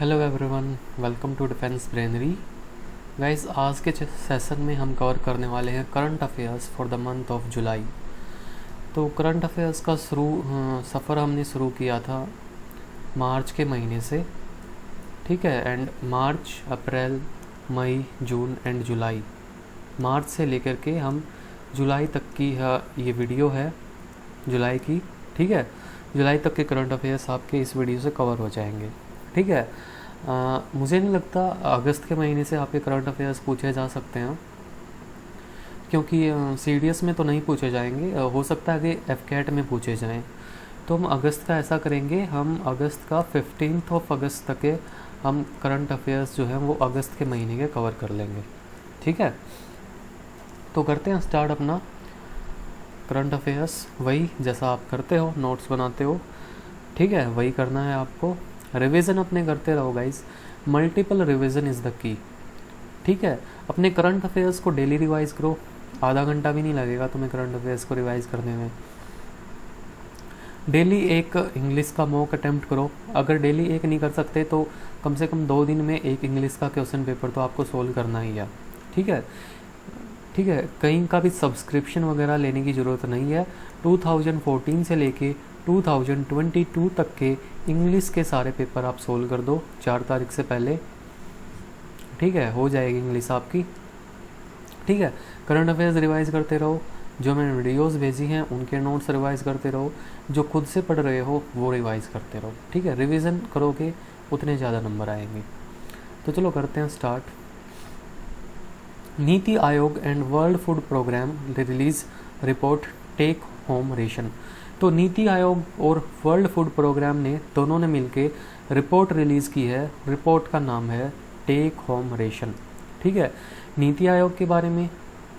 Hello everyone, welcome to Defence Brainery. Guys, आज के session में हम कवर करने वाले हैं current affairs for the month of July. तो करंट अफेयर्स का सफ़र हमने शुरू किया था मार्च के महीने से, ठीक है। And March, April, May, June and जुलाई, मार्च से लेकर के हम जुलाई तक की ये वीडियो है जुलाई की, ठीक है। जुलाई तक के करंट अफेयर्स आपके इस वीडियो से कवर हो जाएंगे, ठीक है। मुझे नहीं लगता अगस्त के महीने से आपके करंट अफेयर्स पूछे जा सकते हैं, क्योंकि सीडीएस में तो नहीं पूछे जाएंगे। हो सकता है कि एफकेट में पूछे जाएं। तो हम अगस्त का ऐसा करेंगे, हम अगस्त का 15 अगस्त तक के हम करंट अफेयर्स जो हैं वो अगस्त के महीने के कवर कर लेंगे, ठीक है। तो करते हैं स्टार्ट अपना करंट अफेयर्स। वही जैसा आप करते हो, नोट्स बनाते हो, ठीक है, वही करना है आपको। रिवीजन अपने करते रहो guys, multiple revision is the key, ठीक है। अपने करंट अफेयर्स को डेली रिवाइज करो, आधा घंटा भी नहीं लगेगा तुम्हें करंट अफेयर्स को रिवाइज करने में। डेली एक इंग्लिश का मॉक अटेम्प्ट करो। अगर डेली एक नहीं कर सकते तो कम से कम 2 दिन में एक इंग्लिश का क्वेश्चन पेपर तो आपको सोल्व करना ही है, ठीक है, ठीक है। कहीं का भी सब्सक्रिप्शन वगैरह लेने की ज़रूरत नहीं है। 2014 से लेके 2022 तक के इंग्लिश के सारे पेपर आप सोल्व कर दो 4 तारीख से पहले, ठीक है। हो जाएगी इंग्लिश आपकी, ठीक है। करंट अफेयर्स रिवाइज करते रहो, जो मैंने वीडियोस भेजी हैं उनके नोट्स रिवाइज करते रहो, जो खुद से पढ़ रहे हो वो रिवाइज करते रहो, ठीक है। रिवीजन करोगे उतने ज़्यादा नंबर आएंगे। तो चलो करते हैं start. NITI Aayog and world food programme release report take home ration. तो नीति आयोग और वर्ल्ड फूड प्रोग्राम ने दोनों ने मिलके रिपोर्ट रिलीज़ की है। रिपोर्ट का नाम है टेक होम रेशन, ठीक है। नीति आयोग के बारे में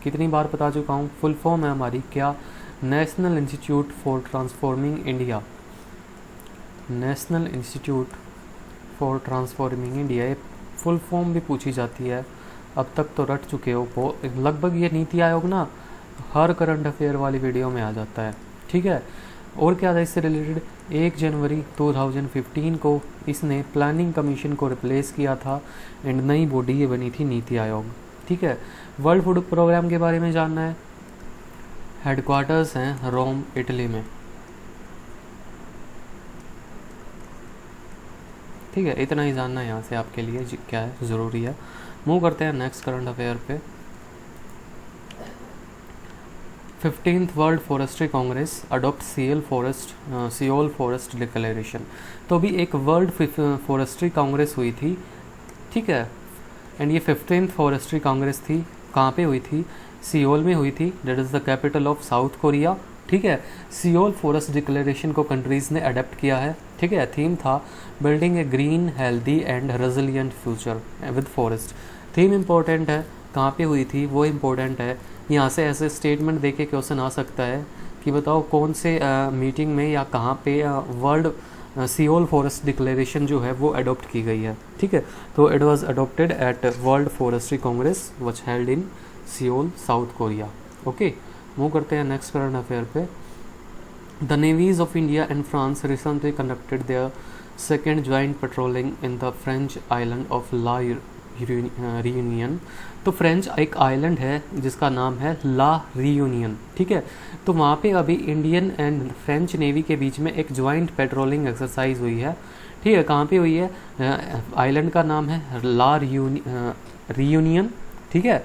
कितनी बार बता चुका हूँ। फुल फॉर्म है हमारी क्या, national institute for transforming India. National institute for transforming India, ये फुल फॉर्म भी पूछी जाती है। अब तक तो रट चुके हो लगभग। ये नीति आयोग ना हर करंट अफेयर वाली वीडियो में आ जाता है, ठीक है। और क्या था इससे रिलेटेड, 1 जनवरी 2015 को इसने प्लानिंग कमीशन को रिप्लेस किया था एंड नई बॉडी ये बनी थी नीति आयोग, ठीक है। वर्ल्ड फूड प्रोग्राम के बारे में जानना है, हेडक्वार्टर्स हैं रोम, इटली में, ठीक है। इतना ही जानना है यहाँ से आपके लिए क्या है, ज़रूरी है। मूव करते हैं नेक्स्ट करंट अफेयर पे। 15th world forestry Congress adopt Seoul forest declaration. तो अभी एक वर्ल्ड फॉरेस्ट्री कांग्रेस हुई थी, ठीक है। एंड ये 15th फॉरेस्ट्री कांग्रेस थी। कहाँ पे हुई थी? सियोल में हुई थी, that is the capital of south Korea, ठीक है। सियोल फॉरेस्ट डिक्लेरेशन को कंट्रीज़ ने अडेप्ट किया है, ठीक है। थीम था building A green, healthy and resilient future with forest. Theme important है, कहाँ पे हुई थी वो इम्पोर्टेंट है। यहाँ से ऐसे स्टेटमेंट देके क्वेश्चन आ सकता है कि बताओ कौन से मीटिंग में या कहाँ पे वर्ल्ड सियोल फॉरेस्ट डिक्लेरेशन जो है वो अडॉप्ट की गई है, ठीक है। तो it was adopted at world forestry congress which held in Seoul, South Korea. Okay, move करते हैं नेक्स्ट करंट अफेयर पे। The navies of India and France recently conducted their second joint patrolling in the French island of La Reunion. तो French एक island है जिसका नाम है ला reunion, ठीक है। तो वहाँ पे अभी इंडियन एंड फ्रेंच नेवी के बीच में एक ज्वाइंट पेट्रोलिंग एक्सरसाइज हुई है, ठीक है। कहाँ पे हुई है? आइलैंड का नाम है ला रियूनियन, ठीक है।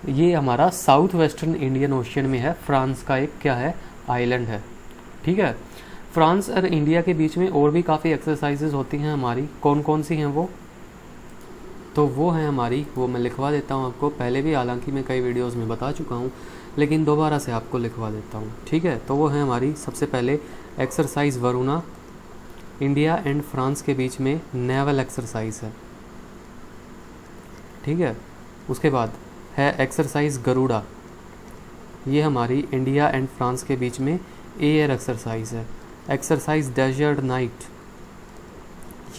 ये हमारा साउथ वेस्टर्न इंडियन ओशियन में है। फ्रांस का एक क्या है, आइलैंड है, ठीक है। फ्रांस और इंडिया के बीच में और भी काफ़ी एक्सरसाइजेज होती हैं हमारी। कौन कौन सी हैं वो? तो वो है हमारी, वो मैं लिखवा देता हूँ आपको। पहले भी हालांकि मैं कई वीडियोस में बता चुका हूँ, लेकिन दोबारा से आपको लिखवा देता हूँ, ठीक है। तो वो है हमारी सबसे पहले exercise Varuna, India and France के बीच में नेवल एक्सरसाइज है, ठीक है। उसके बाद है एक्सरसाइज गरुड़ा, ये हमारी इंडिया एंड फ्रांस के बीच में एयर एक्सरसाइज है। एक्सरसाइज डेजर्ट नाइट,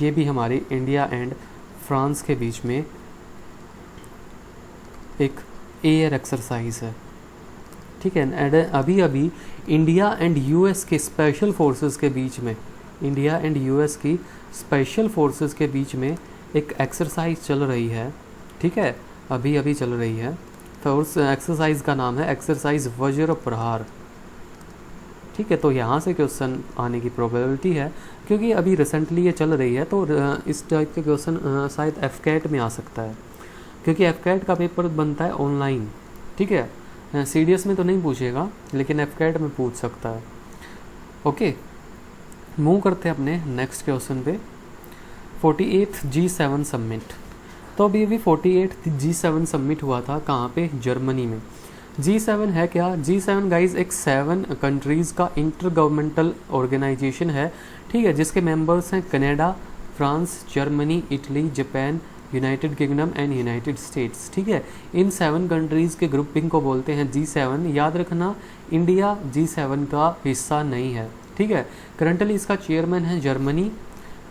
ये भी हमारी इंडिया एंड फ्रांस के बीच में एक एयर एक्सरसाइज है, ठीक है। अभी अभी इंडिया एंड यूएस के स्पेशल फोर्सेस के बीच में, इंडिया एंड यूएस की स्पेशल फोर्सेस के बीच में एक एक्सरसाइज चल रही है, ठीक है, अभी अभी चल रही है। तो उस एक्सरसाइज का नाम है एक्सरसाइज वज्र प्रहार, ठीक है। तो यहाँ से क्वेश्चन आने की प्रोबेबिलिटी है, क्योंकि अभी रिसेंटली ये चल रही है, तो इस टाइप के क्वेश्चन शायद एफकेट में आ सकता है, क्योंकि एफकेट का पेपर बनता है ऑनलाइन, ठीक है। सीडीएस में तो नहीं पूछेगा, लेकिन एफकेट में पूछ सकता है। ओके, मूव करते हैं अपने नेक्स्ट क्वेश्चन पे। 48th G7 summit. तो अभी 48th G7 समिट हुआ था, कहाँ पे? जर्मनी में। G7 है क्या? G7 गाइज एक 7 कंट्रीज़ का इंटर गवर्नमेंटल ऑर्गेनाइजेशन है, ठीक है, जिसके मेंबर्स हैं Canada, France, Germany, Italy, Japan, United kingdom and United states, ठीक है। इन 7 कंट्रीज़ के ग्रुपिंग को बोलते हैं G7। याद रखना, इंडिया G7 का हिस्सा नहीं है, ठीक है। करंटली इसका चेयरमैन है जर्मनी,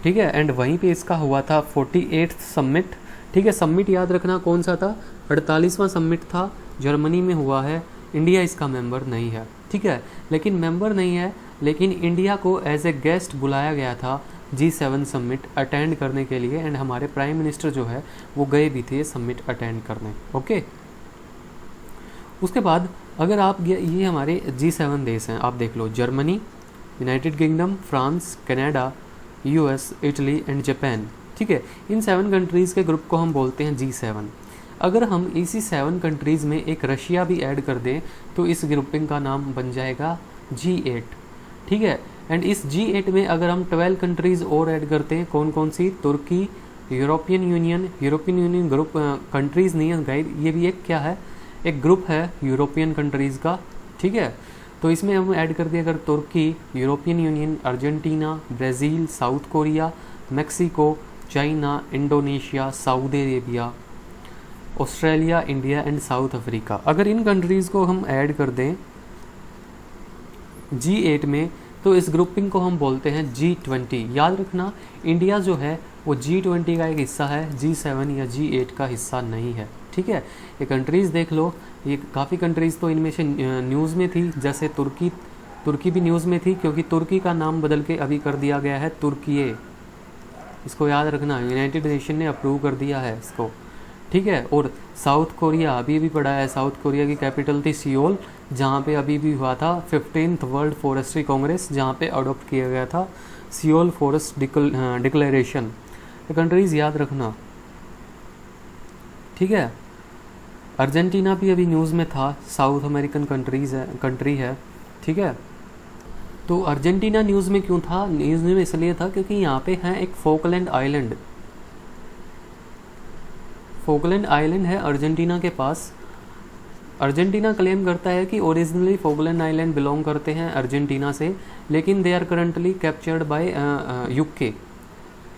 ठीक है। एंड वहीं पे इसका हुआ था 48th समिट, ठीक है। समिट याद रखना कौन सा था? 48वां समिट था, जर्मनी में हुआ है। इंडिया इसका मेंबर नहीं है, ठीक है। लेकिन मेंबर नहीं है, लेकिन इंडिया को एज ए गेस्ट बुलाया गया था G7 समिट अटेंड करने के लिए, एंड हमारे प्राइम मिनिस्टर जो है वो गए भी थे समिट अटेंड करने। ओके, उसके बाद अगर आप ये हमारे G7 देश हैं, आप देख लो, Germany, United Kingdom, France, Canada, US, Italy and Japan, ठीक है। इन 7 कंट्रीज़ के ग्रुप को हम बोलते हैं G7। अगर हम इसी 7 कंट्रीज़ में एक रशिया भी ऐड कर दें तो इस ग्रुपिंग का नाम बन जाएगा G8, ठीक है। एंड इस G8 में अगर हम 12 कंट्रीज़ और ऐड करते हैं, कौन कौन सी? तुर्की, यूरोपियन यूनियन ग्रुप कंट्रीज़ नहीं है गाइड, ये भी एक क्या है? एक ग्रुप है यूरोपियन कंट्रीज़ का, ठीक है। तो इसमें हम ऐड कर दिया अगर Turkey, European Union, Argentina, Brazil, South Korea, Mexico, China, Indonesia, Saudi Arabia, Australia, India and South Africa. अगर इन कंट्रीज़ को हम ऐड कर दें G8 में, तो इस ग्रुपिंग को हम बोलते हैं G20। याद रखना, इंडिया जो है वो G20 का एक हिस्सा है, G7 या G8 का हिस्सा नहीं है, ठीक है। ये कंट्रीज़ देख लो, ये काफ़ी कंट्रीज़ तो इनमें से न्यूज़ में थी, जैसे तुर्की भी न्यूज़ में थी, क्योंकि तुर्की का नाम बदल के अभी कर दिया गया है तुर्कीये। इसको याद रखना, यूनाइटेड नेशन ने अप्रूव कर दिया है इसको, ठीक है। और साउथ कोरिया अभी भी पड़ा है, साउथ कोरिया की कैपिटल थी सियोल, जहाँ पे अभी भी हुआ था 15th वर्ल्ड फॉरेस्ट्री कांग्रेस, जहाँ पे अडॉप्ट किया गया था सियोल फॉरेस्ट डिक्लेरेशन। कंट्रीज़ याद रखना, ठीक है। अर्जेंटीना भी अभी न्यूज़ में था, साउथ अमेरिकन कंट्री है, ठीक है। तो अर्जेंटीना न्यूज़ में क्यों था? न्यूज़ में इसलिए था क्योंकि यहाँ पे है एक फोकलैंड आइलैंड है अर्जेंटीना के पास। अर्जेंटीना क्लेम करता है कि ओरिजिनली फोकलैंड आइलैंड बिलोंग करते हैं अर्जेंटीना से, लेकिन they are currently captured by UK,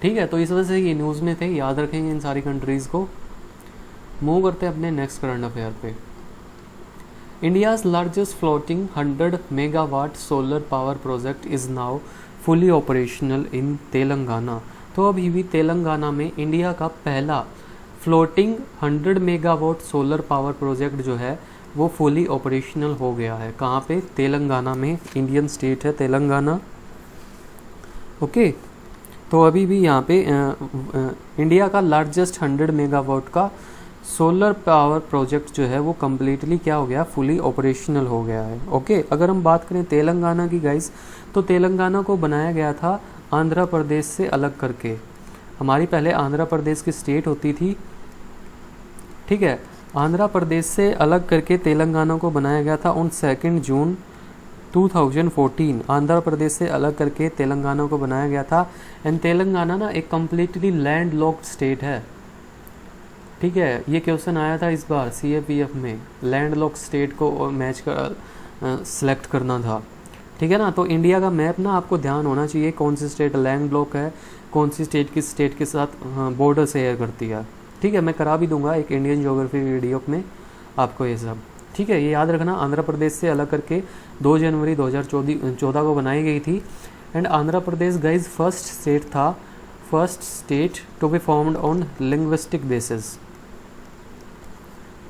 ठीक है। तो इस वजह से ये न्यूज़ में थे, याद रखेंगे इन सारी कंट्रीज़ को। मूव करते हैं अपने नेक्स्ट करंट अफेयर पे। India's largest floating 100 megawatt solar power project is now fully operational in Telangana. तो अभी भी तेलंगाना में इंडिया का पहला floating 100 megawatt solar power project जो है वो फुली ऑपरेशनल हो गया है। कहाँ पे? तेलंगाना में, इंडियन स्टेट है तेलंगाना, ओके। तो अभी भी यहाँ पे इंडिया का लार्जेस्ट 100 मेगावाट का सोलर पावर प्रोजेक्ट जो है वो कम्प्लीटली क्या हो गया? फुली ऑपरेशनल हो गया है, ओके। अगर हम बात करें तेलंगाना की गाइस, तो तेलंगाना को बनाया गया था आंध्र प्रदेश से अलग करके। हमारी पहले आंध्र प्रदेश की स्टेट होती थी, ठीक है। आंध्र प्रदेश से अलग करके तेलंगाना को बनाया गया था ऑन 2 जून 2014। आंध्र प्रदेश से अलग करके तेलंगाना को बनाया गया था। एंड तेलंगाना ना एक कम्प्लीटली लैंड लॉक्ड स्टेट है, ठीक है। ये क्वेश्चन आया था इस बार CAPF में, लैंड लॉक स्टेट को मैच कर सेलेक्ट करना था, ठीक है ना। तो इंडिया का मैप ना आपको ध्यान होना चाहिए, कौन सी स्टेट लैंड लॉक है, कौन सी स्टेट किस स्टेट के साथ बॉर्डर शेयर करती है, ठीक है। मैं करा भी दूंगा एक इंडियन ज्योग्राफी वीडियो में आपको ये सब, ठीक है। ये याद रखना, आंध्र प्रदेश से अलग करके 2 जनवरी 2014 को बनाई गई थी। And Andhra Pradesh guys first state to be formed on linguistic basis.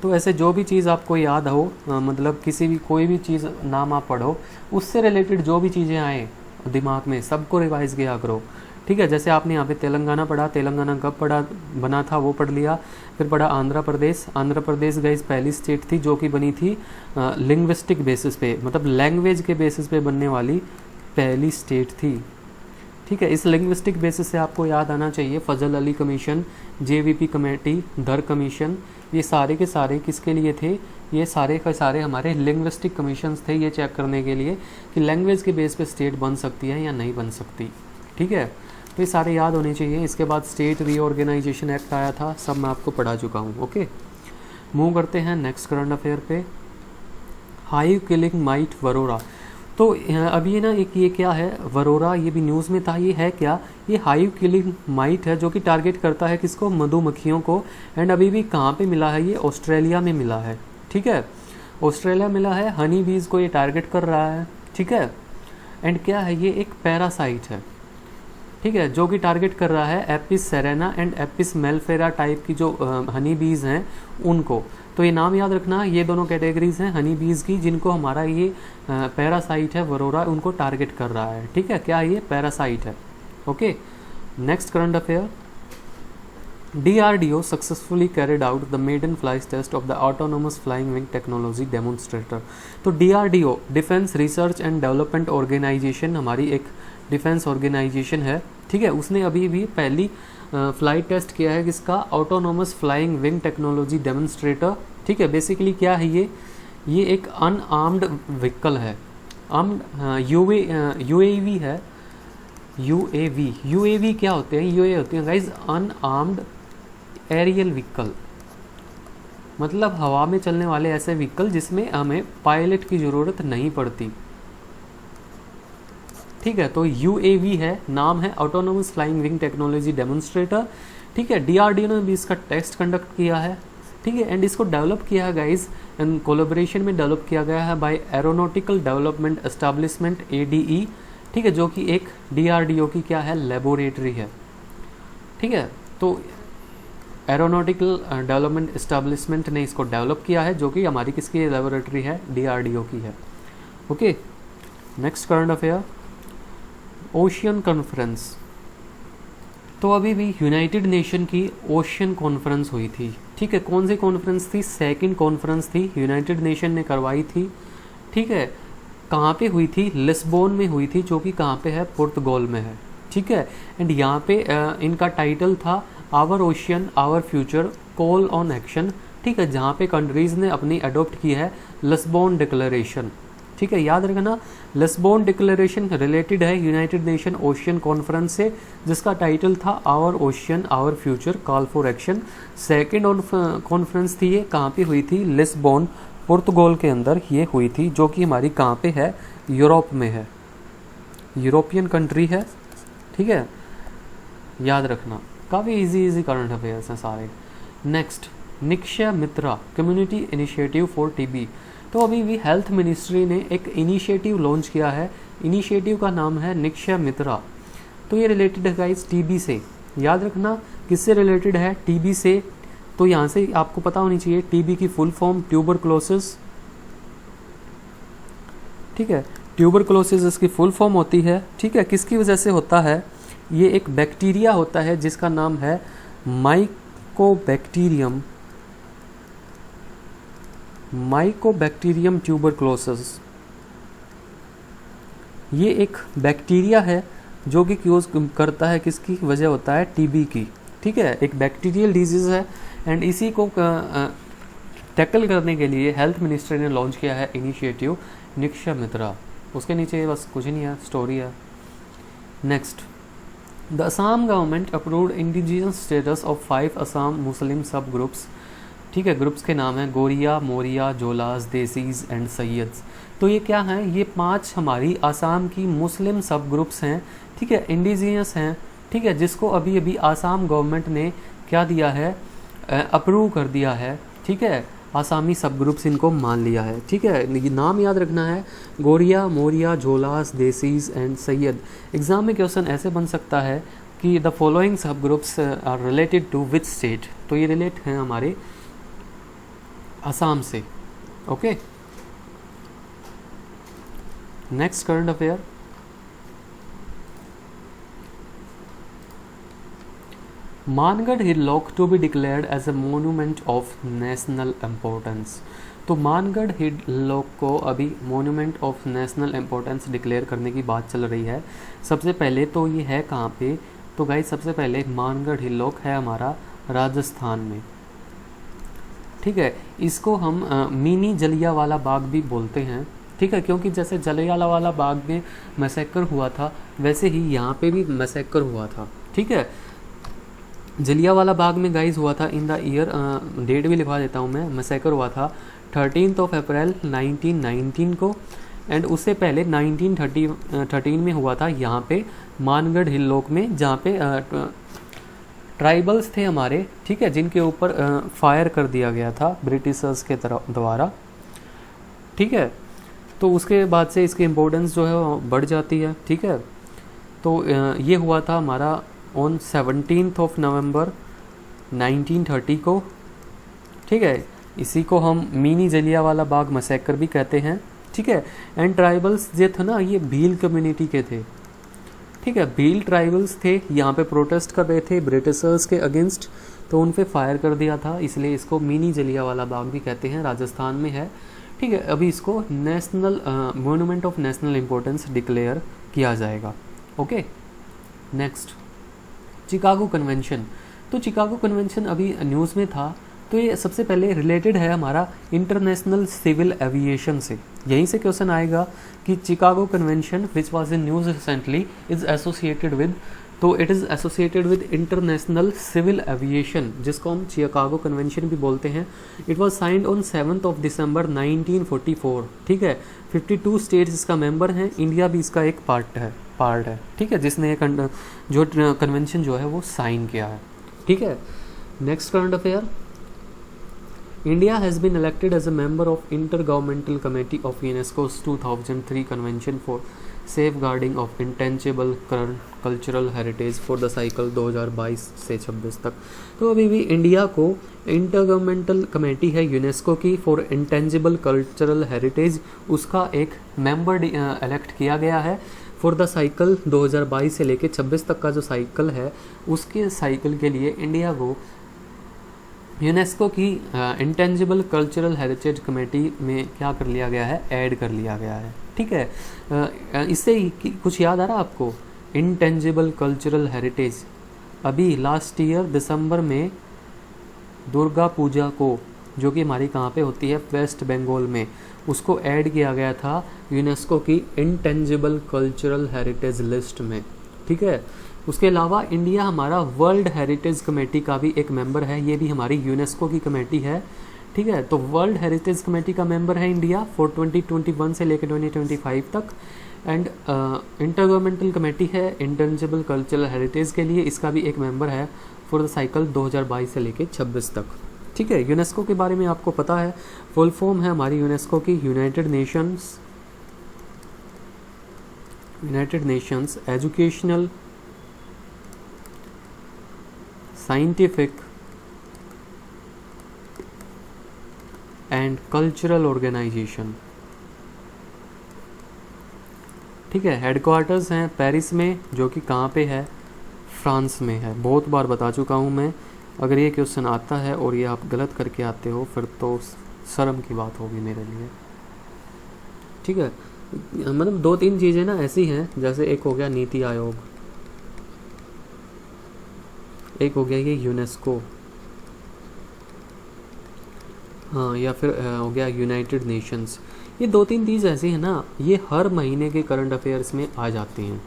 तो ऐसे जो भी चीज़ आपको याद हो, मतलब कोई भी चीज़ नाम आप पढ़ो, उससे रिलेटेड जो भी चीज़ें आए दिमाग में सबको रिवाइज किया करो, ठीक है, जैसे आपने यहाँ पे तेलंगाना पढ़ा, तेलंगाना कब पढ़ा बना था वो पढ़ लिया। फिर पढ़ा आंध्र प्रदेश, आंध्र प्रदेश गाइस पहली स्टेट थी जो कि बनी थी लिंग्विस्टिक बेसिस पे, मतलब लैंग्वेज के बेसिस पे बनने वाली पहली स्टेट थी। ठीक है, इस लिंग्विस्टिक बेसिस से आपको याद आना चाहिए फजल अली कमीशन, जेवीपी कमेटी, धर कमीशन, ये सारे के सारे किसके लिए थे, ये सारे के सारे हमारे लिंग्विस्टिक कमीशंस थे, ये चेक करने के लिए कि लैंग्वेज के बेस पे स्टेट बन सकती है या नहीं बन सकती। ठीक है, तो ये सारे याद होने चाहिए। इसके बाद स्टेट रीऑर्गेनाइजेशन एक्ट आया था, सब मैं आपको पढ़ा चुका हूँ। ओके, मूव करते हैं नेक्स्ट करंट अफेयर पे। हाइव किलिंग माइट वरोरा, तो अभी ना एक ये क्या है वरोरा, ये भी न्यूज़ में था, ये है क्या, ये हाइव किलिंग माइट है जो कि टारगेट करता है किसको, मधुमक्खियों को। एंड अभी भी कहाँ पे मिला है, ये ऑस्ट्रेलिया में मिला है। ठीक है, ऑस्ट्रेलिया मिला है, हनी बीज को ये टारगेट कर रहा है। ठीक है, एंड क्या है, ये एक पैरासाइट है। ठीक है, जो कि टारगेट कर रहा है Apis cerana and Apis mellifera type की जो हनी बीज हैं उनको। तो ये नाम याद रखना, ये दोनों कैटेगरीज हैं हनी बीज की जिनको हमारा ये पैरासाइट है वरोरा उनको टारगेट कर रहा है। ठीक है, क्या ये पैरासाइट है। Okay, next current affair. DRDO successfully carried out the maiden flight test of the autonomous flying wing technology demonstrator। तो DRDO defence research and development organisation हमारी एक डिफेंस ऑर्गेनाइजेशन है। ठीक है, उसने अभी भी पहली फ्लाइट टेस्ट किया है किसका, autonomous flying wing technology demonstrator. ठीक है, बेसिकली क्या है ये एक अनआर्म्ड व्हीकल है, UAV है। UAV क्या होते हैं, UAV होते हैं गाइज अनआर्म्ड एरियल व्हीकल, मतलब हवा में चलने वाले ऐसे व्हीकल जिसमें हमें पायलट की ज़रूरत नहीं पड़ती। ठीक है, तो UAV है, नाम है autonomous flying wing technology demonstrator. ठीक है, DRDO ने भी इसका टेस्ट कंडक्ट किया है। ठीक है, एंड इसको डेवलप किया है गाइज इन कोलैबोरेशन में डेवलप किया गया है by aeronautical development establishment ADE। ठीक है, जो कि एक DRDO की क्या है, लेबोरेटरी है। ठीक है, तो एरोनॉटिकल डेवलपमेंट एस्टेब्लिशमेंट ने इसको डेवलप किया है, जो कि हमारी किसकी लेबोरेटरी है, DRDO की है। Okay, next current affair. Ocean conference, तो अभी भी यूनाइटेड नेशन की ओशियन कॉन्फ्रेंस हुई थी। ठीक है, कौन सी कॉन्फ्रेंस थी, सेकंड कॉन्फ्रेंस थी, यूनाइटेड नेशन ने करवाई थी। ठीक है, कहाँ पे हुई थी, लिस्बोन में हुई थी, जो कि कहाँ पे है, पुर्तगाल में है। ठीक है, एंड यहाँ पे इनका टाइटल था our ocean our future call on action. ठीक है, जहाँ पे कंट्रीज़ ने अपनी अडोप्ट की है लिस्बोन डिक्लेरेशन। ठीक है, याद रखना लिस्बोन डिक्लेरेशन रिलेटेड है यूनाइटेड नेशन ओशियन कॉन्फ्रेंस से, जिसका टाइटल था our ocean our future call for action. Second conference थी, ये कहाँ पे हुई थी, लिस्बोन पुर्तगाल के अंदर ये हुई थी, जो कि हमारी कहाँ पे है, यूरोप में है, यूरोपियन कंट्री है। ठीक है, याद रखना, काफ़ी इजी करंट अफेयर्स हैं सारे। Next, Nikshay Mitra community initiative for TB। तो अभी भी हेल्थ मिनिस्ट्री ने एक इनिशिएटिव लॉन्च किया है, इनिशिएटिव का नाम है निक्षय मित्रा। तो ये रिलेटेड है गाइस TB से, याद रखना किससे रिलेटेड है, TB से। तो यहाँ से आपको पता होनी चाहिए TB की फुल फॉर्म ट्यूबरक्लोसिस। ठीक है, ट्यूबरक्लोसिस इसकी फुल फॉर्म होती है। ठीक है, किसकी वजह से होता है, ये एक बैक्टीरिया होता है जिसका नाम है माइकोबैक्टीरियम ट्यूबरक्लोसिस। ये एक बैक्टीरिया है जो कि यूज करता है, किसकी वजह होता है, TB की। ठीक है, एक बैक्टीरियल डिजीज है, एंड इसी को टैकल करने के लिए हेल्थ मिनिस्ट्री ने लॉन्च किया है इनिशिएटिव निक्षय मित्रा। उसके नीचे बस कुछ नहीं है, स्टोरी है। Next, the Assam government approved indigenous status of 5 Assam Muslim sub groups. ठीक है, ग्रुप्स के नाम हैं गोरिया, मोरिया, जोलास, देसीज एंड सैयद्स। तो ये क्या हैं, ये 5 हमारी आसाम की मुस्लिम सब ग्रुप्स हैं। ठीक है, इंडिजिनस हैं। ठीक है, जिसको अभी अभी आसाम गवर्नमेंट ने क्या दिया है, अप्रूव कर दिया है। ठीक है, आसामी सब ग्रुप्स इनको मान लिया है। ठीक है, ये नाम याद रखना है, गोरिया, मोरिया, झोलास, देसीज एंड सैयद। एग्जाम में क्वेश्चन ऐसे बन सकता है कि the following sub groups are related to which state. तो ये रिलेट हैं हमारे असम से। Okay, next current affair. Mangarh hillock to be declared as a monument of national importance. तो मानगढ़ हिलॉक को अभी monument of national importance declare करने की बात चल रही है। सबसे पहले तो ये है कहाँ पे, तो गाइस सबसे पहले मानगढ़ हिलॉक है हमारा राजस्थान में, ठीक है। इसको हम मिनी जलियांवाला बाग भी बोलते हैं, ठीक है, क्योंकि जैसे जलियांवाला बाग में मैसेकर हुआ था वैसे ही यहाँ पे भी मैसेकर हुआ था, ठीक है। जलियांवाला बाग में गाइस हुआ था इन द ईयर, डेट भी लिखवा देता हूँ मैं, मैसेकर हुआ था 13 अप्रैल 1919 को, एंड उससे पहले 1913 में हुआ था यहाँ पे मानगढ़ हिलॉक में, जहाँ पे ट्राइबल्स थे हमारे, ठीक है, जिनके ऊपर फायर कर दिया गया था ब्रिटिशर्स के द्वारा, ठीक है। तो उसके बाद से इसकी इम्पोर्टेंस जो है वो बढ़ जाती है, ठीक है। तो ये हुआ था हमारा ऑन 17 नवंबर 1930 को, ठीक है। इसी को हम मिनी जलियांवाला बाग मैसेकर भी कहते हैं, ठीक है। एंड ट्राइबल्स जो थे ना, ये भील कम्युनिटी के थे, ठीक है। भील ट्राइबल्स थे, यहाँ पे प्रोटेस्ट कर रहे थे ब्रिटिशर्स के अगेंस्ट, तो उन पे फायर कर दिया था, इसलिए इसको मिनी जलियांवाला बाग भी कहते हैं, राजस्थान में है, ठीक है। अभी इसको national monument of national importance declare किया जाएगा, ओके। Next Chicago convention. तो चिकागो कन्वेंशन अभी न्यूज़ में था, तो ये सबसे पहले रिलेटेड है हमारा इंटरनेशनल सिविल एविएशन से, यहीं से क्वेश्चन आएगा कि Chicago convention which was in news recently is associated with, तो it is associated with international civil aviation, जिसको हम चिकागो कन्वेंशन भी बोलते हैं। It was signed on 7 December 1944, ठीक है। 52 स्टेट्स इसका मेंबर हैं, इंडिया भी इसका एक पार्ट है, ठीक है, जिसने जो कन्वेंशन जो है वो साइन किया है, ठीक है। Next current affair, India has been elected as a member of Intergovernmental Committee of UNESCO's 2003 Convention for Safeguarding of Intangible Cultural Heritage for the cycle 2022 से 26 तक। तो अभी भी इंडिया को इंटरगवर्नमेंटल कमेटी है यूनेस्को की फॉर इंटेंजिबल कल्चरल हेरिटेज, उसका एक मेंबर इलेक्ट किया गया है फॉर द साइकिल 2022 से लेके 26 तक का जो साइकिल है, उसके साइकिल के लिए इंडिया को यूनेस्को की इंटेंजिबल कल्चरल हेरिटेज कमेटी में क्या कर लिया गया है, ऐड कर लिया गया है, ठीक है। इससे कुछ याद आ रहा है आपको, इंटेंजिबल कल्चरल हेरिटेज अभी लास्ट ईयर दिसंबर में दुर्गा पूजा को, जो कि हमारी कहाँ पे होती है, वेस्ट बंगाल में, उसको ऐड किया गया था यूनेस्को की इंटेंजिबल कल्चरल हेरिटेज लिस्ट में, ठीक है। उसके अलावा इंडिया हमारा वर्ल्ड हेरिटेज कमेटी का भी एक मेंबर है, ये भी हमारी यूनेस्को की कमेटी है, ठीक है। तो वर्ल्ड हेरिटेज कमेटी का मेंबर है इंडिया फॉर 2021 से लेकर 2025 तक, एंड इंटरगवर्नमेंटल कमेटी है इंटेंजिबल कल्चरल हेरिटेज के लिए, इसका भी एक मेंबर है फॉर द साइकिल 2022 से लेकर 26 तक, ठीक है। यूनेस्को के बारे में आपको पता है, फुल फॉर्म है हमारी यूनेस्को की United Nations educational scientific and cultural organisation, ठीक है। हेडक्वार्टर्स हैं पेरिस में, जो कि कहाँ पे है, फ्रांस में है। बहुत बार बता चुका हूँ मैं, अगर ये क्वेश्चन आता है और ये आप गलत करके आते हो फिर तो शर्म की बात होगी मेरे लिए, ठीक है। मतलब 2-3 चीज़ें ना ऐसी हैं, जैसे एक हो गया नीति आयोग, एक हो गया ये यूनेस्को, हाँ, या फिर हो गया यूनाइटेड नेशंस। ये 2-3 चीज़ ऐसी है ना, ये हर महीने के करंट अफेयर्स में आ जाती हैं,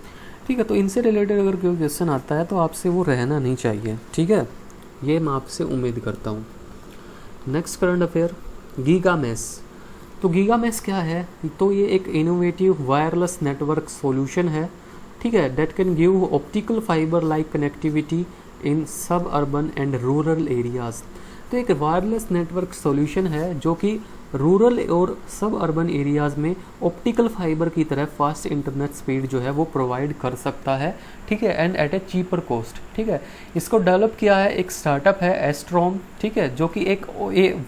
ठीक है। तो इनसे रिलेटेड अगर कोई क्वेश्चन आता है तो आपसे वो रहना नहीं चाहिए, ठीक है, ये मैं आपसे उम्मीद करता हूँ। Next current affair, GigaMesh. तो गीगामेश क्या है, तो ये एक इनोवेटिव वायरलेस नेटवर्क सॉल्यूशन है, ठीक है, that can give optical fibre like connectivity इन सब अर्बन एंड रूरल एरियाज। तो एक वायरलेस नेटवर्क सॉल्यूशन है जो कि रूरल और सब अर्बन एरियाज़ में ऑप्टिकल फाइबर की तरह फास्ट इंटरनेट स्पीड जो है वो प्रोवाइड कर सकता है, ठीक है, and at a cheaper cost, ठीक है। इसको डेवलप किया है एक स्टार्टअप है एस्ट्रोम, ठीक है, जो कि एक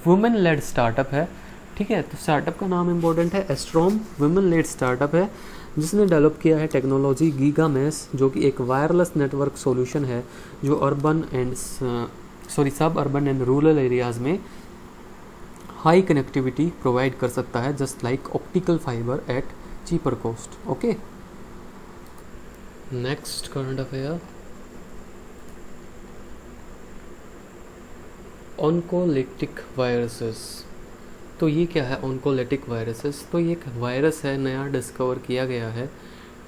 वुमेन लेड स्टार्टअप है, ठीक है। तो स्टार्टअप का नाम इम्पोर्टेंट है, एस्ट्रोम वुमेन लेड स्टार्टअप है, जिसने डेवलप किया है टेक्नोलॉजी गीगा मैश, जो कि एक वायरलेस नेटवर्क सॉल्यूशन है जो suburban and rural areas में हाई कनेक्टिविटी प्रोवाइड कर सकता है, just like optical fibre at cheaper cost. Okay, next current affair, oncolytic viruses. तो ये क्या है ऑन्कोलिटिक वायरसेस? तो ये एक वायरस है, नया डिस्कवर किया गया है,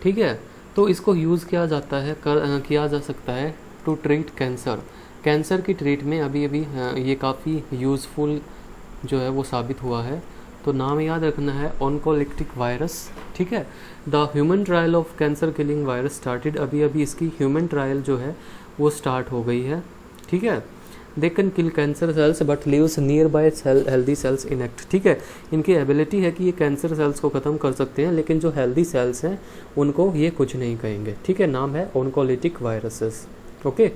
ठीक है। तो इसको यूज़ किया जाता है किया जा सकता है टू ट्रीट कैंसर की ट्रीट में अभी ये काफ़ी यूज़फुल जो है वो साबित हुआ है। तो नाम याद रखना है ऑन्कोलिटिक वायरस, ठीक है। The human trial of cancer killing virus started, अभी इसकी ह्यूमन ट्रायल जो है वो स्टार्ट हो गई है, ठीक है। They can kill cancer cells but leaves near by healthy cells enact, ठीक है। इनकी एबिलिटी है कि ये कैंसर सेल्स को ख़त्म कर सकते हैं, लेकिन जो हेल्दी सेल्स हैं उनको ये कुछ नहीं कहेंगे, ठीक है। नाम है oncolytic viruses. Okay,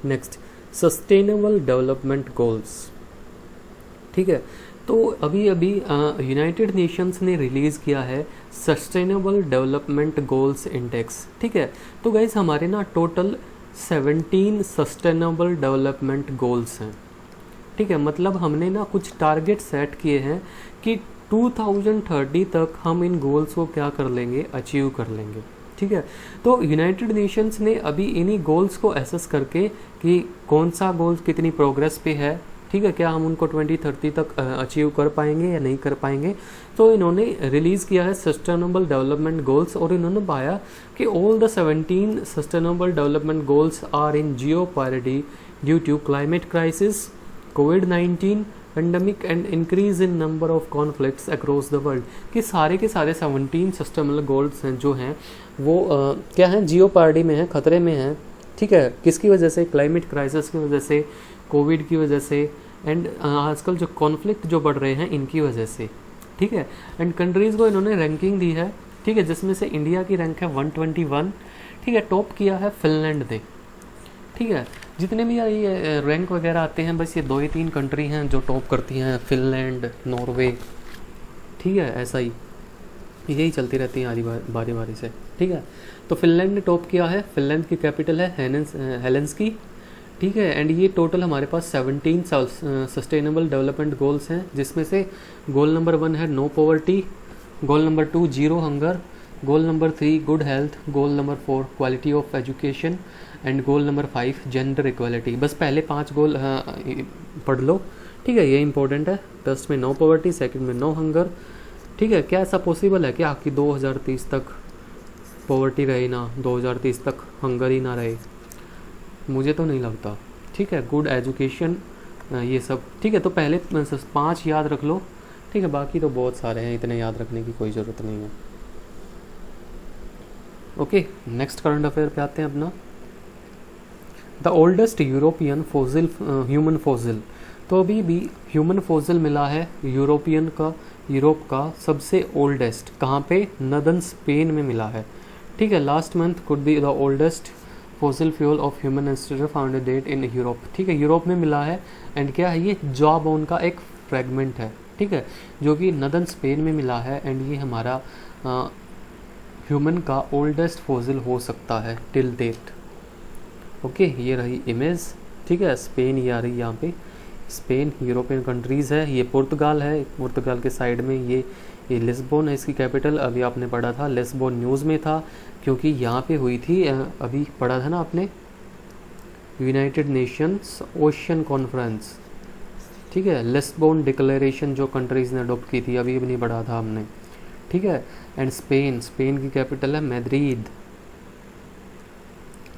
next sustainable development goals, ठीक है। तो अभी यूनाइटेड नेशंस ने रिलीज़ किया है सस्टेनेबल डेवलपमेंट गोल्स इंडेक्स, ठीक है। तो गाइस हमारे ना टोटल 17 सस्टेनेबल डेवलपमेंट गोल्स हैं, ठीक है। मतलब हमने ना कुछ टारगेट सेट किए हैं कि 2030 तक हम इन गोल्स को क्या कर लेंगे, अचीव कर लेंगे, ठीक है। तो यूनाइटेड नेशंस ने अभी इन्हीं गोल्स को एसेस करके कि कौन सा गोल कितनी प्रोग्रेस पे है, ठीक है, क्या हम उनको 2030 तक अचीव कर पाएंगे या नहीं कर पाएंगे, तो इन्होंने रिलीज़ किया है सस्टेनेबल डेवलपमेंट गोल्स। और इन्होंने पाया कि all the 17 sustainable development goals are in jeopardy due to climate crisis, कोविड-19 pandemic and increase in number of conflicts across the world. कि सारे के सारे 17 सस्टेनेबल गोल्स हैं जो हैं वो क्या हैं, जियोपैरिटी में है, खतरे में हैं, ठीक है। किसकी वजह से? क्लाइमेट क्राइसिस की वजह से, कोविड की वजह से, एंड आजकल जो कॉन्फ्लिक्ट जो बढ़ रहे हैं इनकी वजह से, ठीक है। एंड कंट्रीज़ को इन्होंने रैंकिंग दी है, ठीक है, जिसमें से इंडिया की रैंक है 121, ठीक है। टॉप किया है फिनलैंड ने, ठीक है। जितने भी ये रैंक वगैरह आते हैं बस ये 2 ही 3 कंट्री हैं जो टॉप करती हैं, फिनलैंड, नॉर्वे, ठीक है। ऐसा ही यही चलती रहती हैं आधी बारी बारी से, ठीक है। तो फिनलैंड ने टॉप किया है, फिनलैंड की कैपिटल है हेलेंस्की, ठीक है। एंड ये टोटल हमारे पास 17 सस्टेनेबल डेवलपमेंट गोल्स हैं, जिसमें से गोल नंबर 1 है no poverty, goal number 2 zero hunger, goal number 3 good health, goal number 4 quality of education and goal number 5 gender equality. बस पहले 5 गोल पढ़ लो, ठीक है, ये इंपॉर्टेंट है। फर्स्ट में नो पॉवर्टी, सेकंड में नो हंगर, ठीक है। क्या ऐसा पॉसिबल है कि आपकी 2030 तक पॉवर्टी रहे ना, 2030 तक हंगर ही ना रहे? मुझे तो नहीं लगता, ठीक है। गुड एजुकेशन, ये सब, ठीक है। तो पहले 5 याद रख लो, ठीक है, बाकी तो बहुत सारे हैं, इतने याद रखने की कोई ज़रूरत नहीं है। ओके, नेक्स्ट करंट अफेयर पे आते हैं अपना। The oldest European fossil human fossil. तो अभी भी ह्यूमन फॉसिल मिला है यूरोप का सबसे ओल्डेस्ट, कहाँ पे? नदन स्पेन में मिला है, ठीक है। Last month could be the oldest fossil fuel of human ancestor found date in Europe, ठीक है। यूरोप में मिला है, एंड क्या है ये? जॉ बोन का एक फ्रेगमेंट है, ठीक है, जो कि नदन स्पेन में मिला है। एंड ये हमारा ह्यूमन का ओल्डेस्ट फॉसिल हो सकता है टिल डेट। ओके, ये रही इमेज, ठीक है। स्पेन ये आ रही यहाँ पे, स्पेन यूरोपियन कंट्रीज़ है। ये पुर्तगाल है, पुर्तगाल के साइड में ये लिस्बोन है इसकी कैपिटल। अभी आपने पढ़ा था, लिस्बोन न्यूज़ में था, क्योंकि यहाँ पे हुई थी, अभी पढ़ा था ना आपने, यूनाइटेड नेशंस ओशन कॉन्फ्रेंस, ठीक है। लिस्बोन डिक्लेरेशन जो कंट्रीज़ ने अडोप्ट की थी, अभी नहीं पढ़ा था हमने, ठीक है। एंड स्पेन की कैपिटल है मैड्रिड,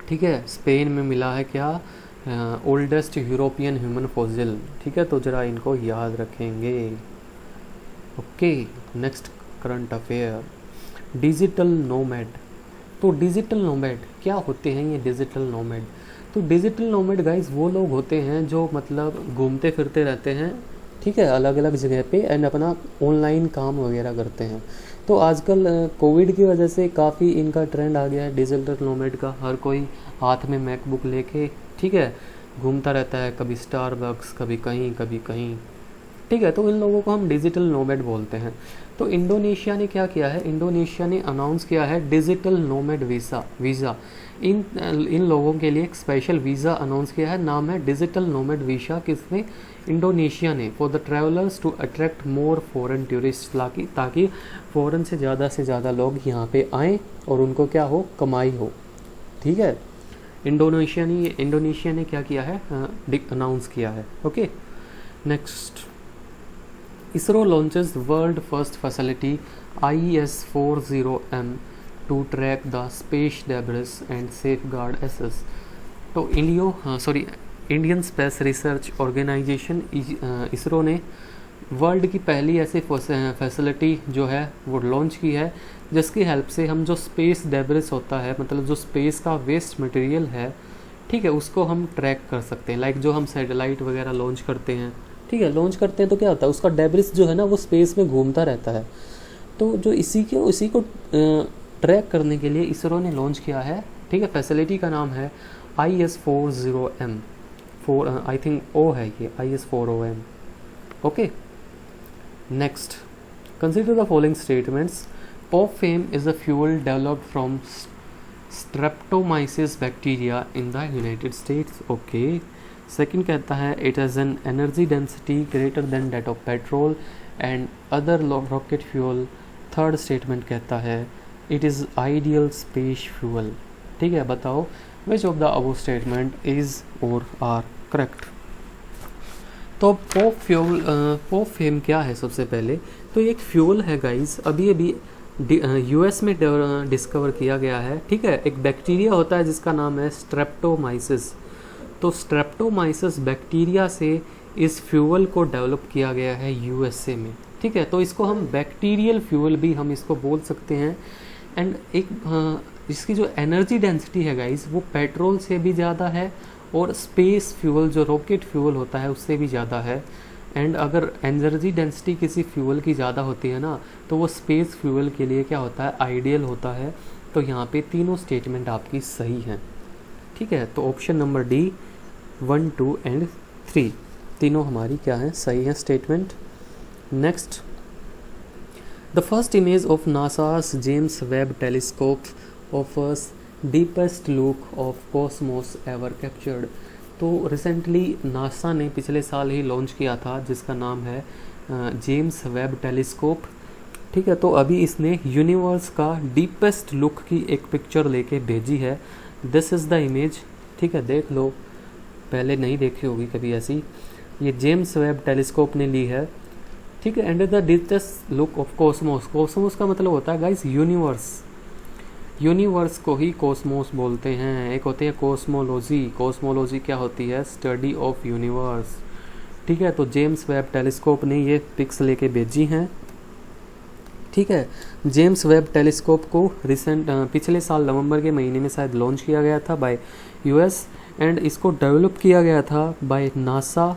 ठीक है। स्पेन में मिला है क्या? ओल्डेस्ट यूरोपियन ह्यूमन फॉसिल, ठीक है। तो ज़रा इनको याद रखेंगे। Okay, next current affair, digital nomad. तो डिजिटल नोमैड क्या होते हैं ये डिजिटल नोमैड? तो डिजिटल नोमैड गाइस वो लोग होते हैं जो मतलब घूमते फिरते रहते हैं, ठीक है, अलग अलग जगह पे, एंड अपना ऑनलाइन काम वगैरह करते हैं। तो आजकल कोविड की वजह से काफ़ी इनका ट्रेंड आ गया है डिजिटल नोमैड का। हर कोई हाथ में मैकबुक लेके, ठीक है, घूमता रहता है, कभी स्टारबक्स, कभी कहीं, ठीक है, तो इन लोगों को हम डिजिटल नोमैड बोलते हैं। तो इंडोनेशिया ने क्या किया है, इंडोनेशिया ने अनाउंस किया है डिजिटल नोमैड वीज़ा इन लोगों के लिए एक स्पेशल वीज़ा अनाउंस किया है, नाम है डिजिटल नोमैड वीज़ा। किसने, इंडोनेशिया ने, for the travellers to attract more foreign tourist, ताकि फ़ॉरेन से ज़्यादा लोग यहाँ पे आएँ और उनको क्या हो, कमाई हो। ठीक है, इंडोनेशिया ने क्या किया है, अनाउंस किया है। Okay, next, ISRO launches world first facility IS-40M to track the space debris and safeguard access। तो Indian space research organisation ISRO ने वर्ल्ड की पहली ऐसी फैसिलिटी जो है वो लॉन्च की है, जिसकी हेल्प से हम जो स्पेस डेब्रिस होता है, मतलब जो स्पेस का वेस्ट मटेरियल है, ठीक है, उसको हम ट्रैक कर सकते हैं। लाइक जो हम सैटेलाइट वगैरह लॉन्च करते हैं, ठीक है, लॉन्च करते हैं तो क्या होता है, उसका डेब्रिस जो है ना वो स्पेस में घूमता रहता है। तो जो इसी को ट्रैक करने के लिए इसरो ने लॉन्च किया है, ठीक है, फैसिलिटी का नाम है IS-40M, आई थिंक ओ है ये, IS-40M। Okay, next, consider the following statements. Pop fame is a fuel developed from Streptomyces bacteria in the United states. Okay, second कहता है it has an energy density greater than that of petrol and other rocket fuel. Third statement कहता है it is ideal space fuel. ठीक है, बताओ which of the above statement is और are correct. तो pop fame क्या है, सबसे पहले तो ये एक फ्यूल है गाइस, अभी यूएस में डिस्कवर किया गया है। ठीक है, एक बैक्टीरिया होता है जिसका नाम है स्ट्रेप्टोमाइसिस। तो स्ट्रेप्टोमाइसिस बैक्टीरिया से इस फ्यूल को डेवलप किया गया है यूएसए में। ठीक है, तो इसको हम बैक्टीरियल फ्यूल भी हम इसको बोल सकते हैं। एंड एक इसकी जो एनर्जी डेंसिटी है गाइस वो पेट्रोल से भी ज़्यादा है और स्पेस फ्यूल जो रॉकेट फ्यूल होता है उससे भी ज़्यादा है। एंड अगर एनर्जी डेंसिटी किसी फ्यूल की ज़्यादा होती है ना तो वो स्पेस फ्यूल के लिए क्या होता है, आइडियल होता है। तो यहाँ पे तीनों स्टेटमेंट आपकी सही हैं। ठीक है, तो ऑप्शन नंबर डी 1, 2 एंड 3 तीनों हमारी क्या है, सही है statement. Next, the first image of NASA's James Webb telescope offers deepest look of Cosmos ever captured. तो रिसेंटली नासा ने पिछले साल ही लॉन्च किया था जिसका नाम है जेम्स वेब टेलीस्कोप। ठीक है, तो अभी इसने यूनिवर्स का डीपेस्ट लुक की एक पिक्चर लेके भेजी है। This is the image. ठीक है, देख लो, पहले नहीं देखी होगी कभी ऐसी। ये जेम्स वेब टेलीस्कोप ने ली है। ठीक है, and the deepest look of Cosmos. Cosmos का मतलब होता है गाइस यूनिवर्स। यूनिवर्स को ही कॉस्मोस बोलते हैं। एक होती है कॉस्मोलॉजी। कॉस्मोलॉजी क्या होती है, स्टडी ऑफ यूनिवर्स। ठीक है, तो जेम्स वेब टेलीस्कोप ने ये पिक्स लेके भेजी हैं। ठीक है, जेम्स वेब टेलीस्कोप को पिछले साल नवंबर के महीने में शायद लॉन्च किया गया था बाय यूएस। एंड इसको डेवलप किया गया था बाय नासा।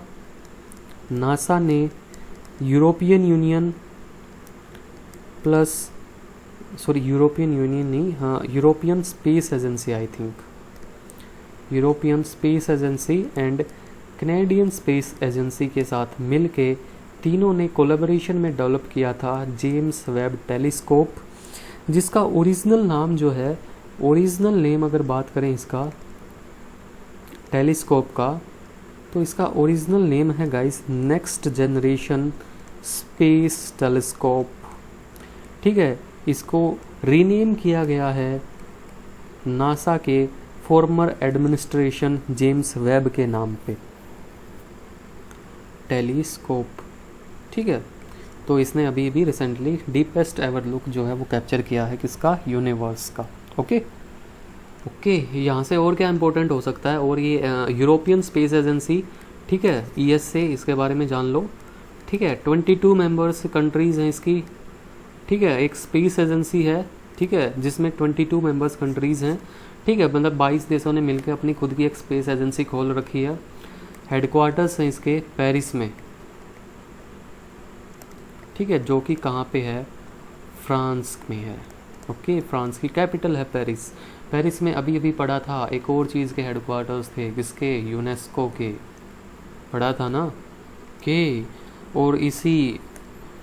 नासा ने यूरोपियन यूनियन नहीं, हाँ, European space agency, I think European space agency and Canadian space agency के साथ मिल के तीनों ने कोलैबोरेशन में डेवलप किया था जेम्स वेब टेलीस्कोप, जिसका ओरिजिनल नाम जो है, ओरिजिनल नेम अगर बात करें इसका टेलीस्कोप का, तो इसका ओरिजिनल नेम है guys next generation space telescope. ठीक है, इसको रीनेम किया गया है नासा के फॉर्मर एडमिनिस्ट्रेशन जेम्स वेब के नाम पे, टेलीस्कोप। ठीक है, तो इसने अभी भी रिसेंटली डीपेस्ट एवर लुक जो है वो कैप्चर किया है किसका, यूनिवर्स का। ओके, यहाँ से और क्या इंपॉर्टेंट हो सकता है, और ये यूरोपियन स्पेस एजेंसी, ठीक है, ESA, इसके बारे में जान लो। ठीक है, 22 मेंबर्स कंट्रीज़ हैं इसकी। ठीक है, एक स्पेस एजेंसी है, ठीक है, जिसमें 22 मेंबर्स कंट्रीज़ हैं। ठीक है, मतलब 22 देशों ने मिलकर अपनी खुद की एक स्पेस एजेंसी खोल रखी है। हेडक्वार्टर्स हैं इसके पेरिस में। ठीक है, जो कि कहाँ पे है, फ्रांस में है। ओके, फ्रांस की कैपिटल है पेरिस। पेरिस में अभी पढ़ा था एक और चीज़ के हेडक्वार्टर्स थे, किसके, यूनेस्को के, पढ़ा था ना, कि और इसी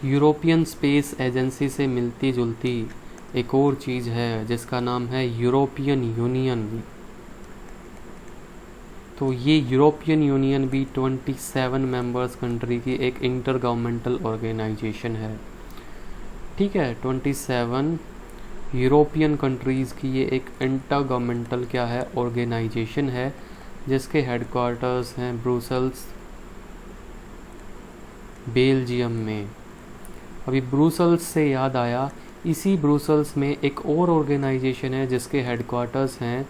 यूरोपियन स्पेस एजेंसी से मिलती जुलती एक और चीज़ है जिसका नाम है यूरोपियन यूनियन। तो ये यूरोपियन यूनियन भी 27 मेंबर्स कंट्री की एक इंटर गवर्नमेंटल ऑर्गेनाइजेशन है। ठीक है, 27 यूरोपियन कंट्रीज़ की ये एक इंटर गवर्नमेंटल क्या है, ऑर्गेनाइजेशन है, जिसके हेडक्वार्टर्स हैं ब्रुसेल्स, बेल्जियम में। अभी ब्रुसेल्स से याद आया, इसी ब्रुसेल्स में एक और ऑर्गेनाइजेशन है जिसके हेडक्वार्टर्स हैं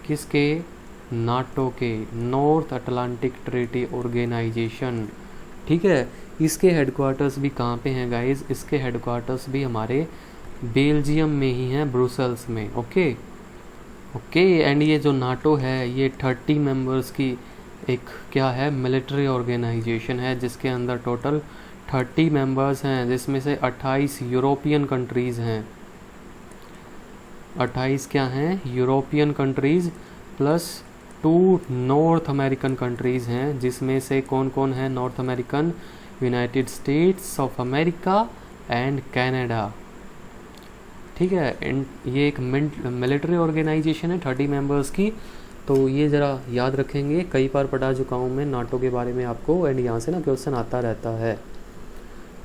किसके, नाटो के, नॉर्थ अटलांटिक ट्रीटी ऑर्गेनाइजेशन। ठीक है, इसके हेडक्वार्टर्स भी कहाँ पे हैं गाइस, इसके हेडक्वार्टर्स भी हमारे बेल्जियम में ही हैं, ब्रुसेल्स में। ओके ओके, एंड ये जो नाटो है ये 30 मेंबर्स की एक क्या है, मिलिट्री ऑर्गेनाइजेशन है, जिसके अंदर टोटल 30 मेंबर्स हैं, जिसमें से 28 यूरोपियन कंट्रीज़ हैं। 28 क्या हैं, European countries plus 2 north American countries हैं, जिसमें से कौन कौन है north American, United states of America and Canada. ठीक है, ये एक मिलिट्री ऑर्गेनाइजेशन है 30 मेंबर्स की। तो ये ज़रा याद रखेंगे, कई बार पढ़ा चुका हूँ मैं नाटो के बारे में आपको, एंड यहाँ से ना क्वेश्चन आता रहता है।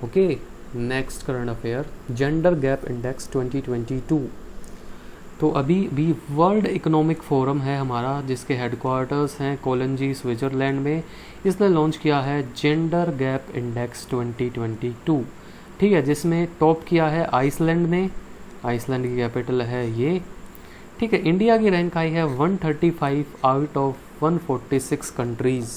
Okay, next current affair, gender gap index 2022। तो अभी भी वर्ल्ड इकोनॉमिक फोरम है हमारा, जिसके हेडक्वार्टर्स हैं कोलंजी, स्विट्ज़रलैंड में। इसने लॉन्च किया है जेंडर गैप इंडेक्स 2022। ठीक है, जिसमें टॉप किया है आइसलैंड ने, आइसलैंड की कैपिटल है ये। ठीक है, इंडिया की रैंक आई है 135 आउट ऑफ 146 कंट्रीज़।